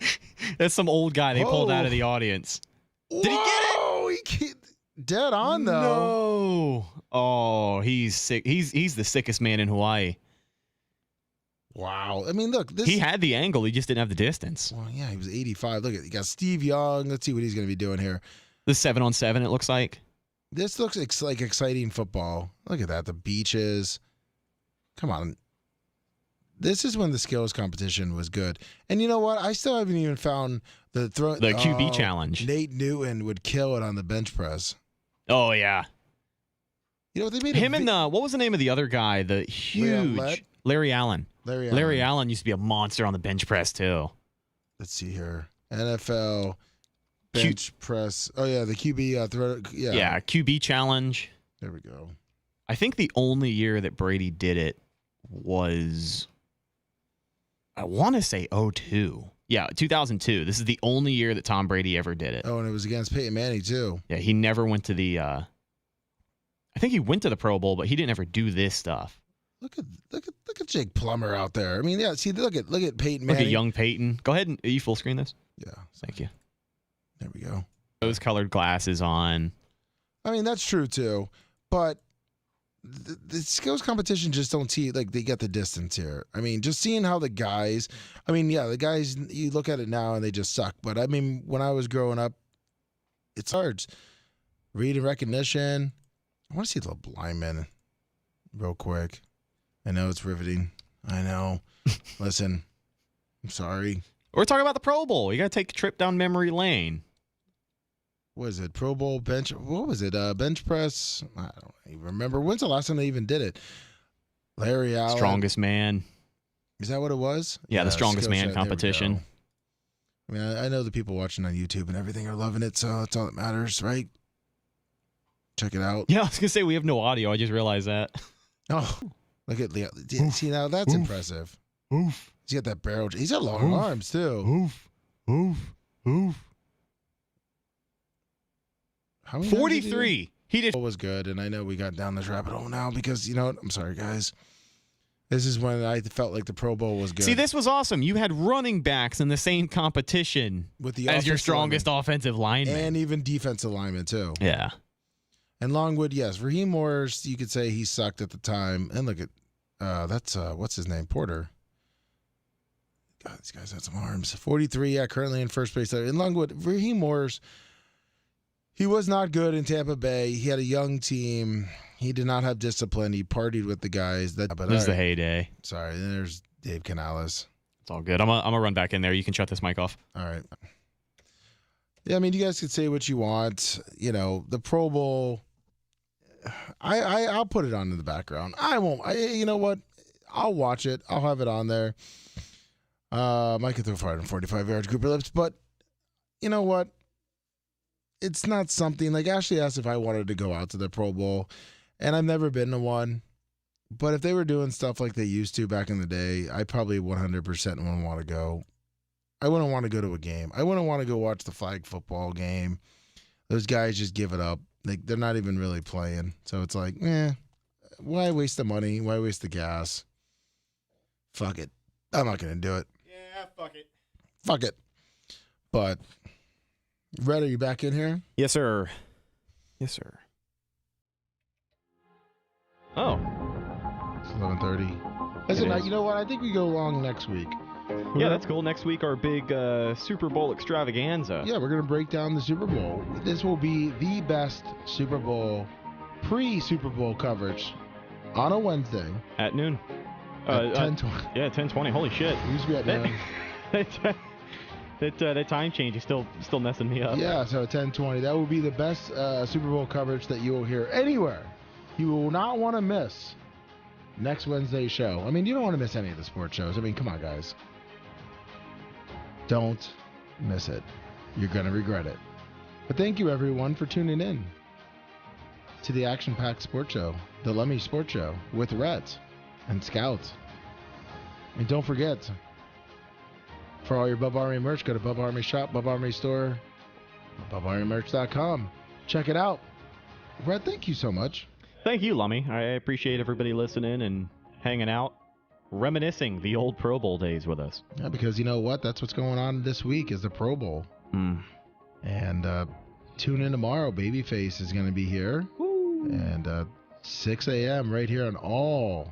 That's some old guy they pulled out of the audience. Did he get it? Dead on, though. No. Oh, he's sick. He's the sickest man in Hawaii. Wow. I mean, look. He had the angle. He just didn't have the distance. Well, yeah, he was 85. Look at, you got Steve Young. Let's see what he's going to be doing here. The 7-on-7, it looks like. This looks like exciting football. Look at that. The beaches. Come on. This is when the skills competition was good. And you know what? I still haven't even found the QB challenge. Nate Newton would kill it on the bench press. Oh, yeah. You know what they made him and what was the name of the other guy? The huge Larry Allen. Larry Allen used to be a monster on the bench press too. Let's see here. NFL bench press. Oh yeah, the QB throw. Yeah, QB challenge. There we go. I think the only year that Brady did it was, I want to say 2002. Yeah, 2002. This is the only year that Tom Brady ever did it. Oh, and it was against Peyton Manning too. Yeah, he never went to the. I think he went to the Pro Bowl, but he didn't ever do this stuff. Look at Jake Plummer out there. I mean, yeah. See, look at Peyton Manning. Look at young Peyton. Go ahead and you full screen this. Yeah. Thank you. There we go. Those colored glasses on. I mean, that's true too, but the skills competition just don't see like they get the distance here. I mean, just seeing how the guys. I mean, yeah, the guys. You look at it now and they just suck. But I mean, when I was growing up, it's hard. reading recognition. I want to see the linemen real quick. I know it's riveting. I know. Listen, I'm sorry. We're talking about the Pro Bowl. You got to take a trip down memory lane. What is it? Pro Bowl bench? What was it? Bench press? I don't even remember. When's the last time they even did it? Larry Allen. Strongest man. Is that what it was? Yeah, the strongest man competition. I mean, I know the people watching on YouTube and everything are loving it, so that's all that matters, right? Check it out. Yeah, I was going to say we have no audio. I just realized that. Oh, look at Leo. See, now that's impressive. Oof. He's got that barrel. He's got long arms, too. Oof. How many 43. He did. Was good, and I know we got down this rabbit hole now because, you know what? I'm sorry, guys. This is when I felt like the Pro Bowl was good. See, this was awesome. You had running backs in the same competition with the as your strongest offensive lineman. And even defensive lineman, too. Yeah. And Longwood, yes. Raheem Morris, you could say he sucked at the time. And look at, that's, what's his name? Porter. God, these guys had some arms. 43, yeah, currently in first place there. In Longwood, Raheem Morris, he was not good in Tampa Bay. He had a young team. He did not have discipline. He partied with the guys. This is the heyday. Sorry, then there's Dave Canales. It's all good. I'm gonna run back in there. You can shut this mic off. All right. Yeah, I mean, you guys could say what you want. You know, the Pro Bowl, I'll put it on in the background. I won't. You know what? I'll watch it. I'll have it on there. Mike could throw 545 yards, Cooper Lips, but you know what? It's not something like Ashley asked if I wanted to go out to the Pro Bowl, and I've never been to one. But if they were doing stuff like they used to back in the day, I probably 100% wouldn't want to go. I wouldn't want to go to a game. I wouldn't want to go watch the flag football game. Those guys just give it up. Like they're not even really playing. So it's like, why waste the money? Why waste the gas? Fuck it. I'm not going to do it. Yeah, fuck it. Fuck it. But, Rhett, are you back in here? Yes, sir. Yes, sir. Oh. It's 11:30. Listen, you know what? I think we go long next week. Yeah, that's cool. Next week, our big Super Bowl extravaganza. Yeah, we're going to break down the Super Bowl. This will be the best Super Bowl, pre-Super Bowl coverage on a Wednesday. At noon. At 10:20. Yeah, 10:20. Holy shit. Used to be at noon. That time change is still messing me up. Yeah, so 10:20. That will be the best Super Bowl coverage that you will hear anywhere. You will not want to miss next Wednesday's show. I mean, you don't want to miss any of the sports shows. I mean, come on, guys. Don't miss it. You're going to regret it. But thank you, everyone, for tuning in to the action-packed sports show, the Lummy Sports Show, with Rhett and Scout. And don't forget, for all your Bubba Army merch, go to Bubba Army Shop, Bubba Army Store, BubbaArmyMerch.com. Check it out. Rhett, thank you so much. Thank you, Lummy. I appreciate everybody listening and hanging out, reminiscing the old Pro Bowl days with us. Yeah, because you know what? That's what's going on this week is the Pro Bowl. And tune in tomorrow. Babyface is going to be here. Woo. And 6 a.m. right here on all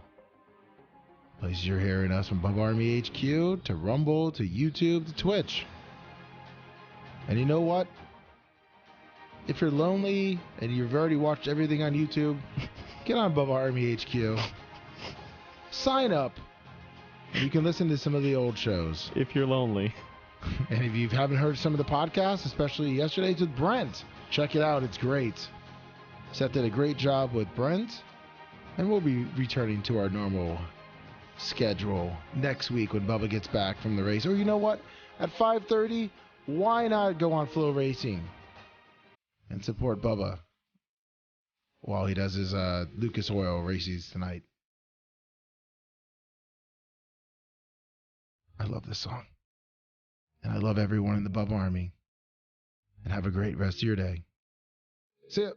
places you're hearing us, from Bubba Army HQ to Rumble to YouTube to Twitch. And you know what? If you're lonely and you've already watched everything on YouTube, get on Bubba Army HQ. Sign up. You can listen to some of the old shows. If you're lonely. And if you haven't heard some of the podcasts, especially yesterday's with Brent, check it out. It's great. Seth did a great job with Brent. And we'll be returning to our normal schedule next week when Bubba gets back from the race. Or you know what? At 5:30, why not go on Flow Racing and support Bubba while he does his Lucas Oil races tonight? I love this song. And I love everyone in the Bubba Army. And have a great rest of your day. See ya.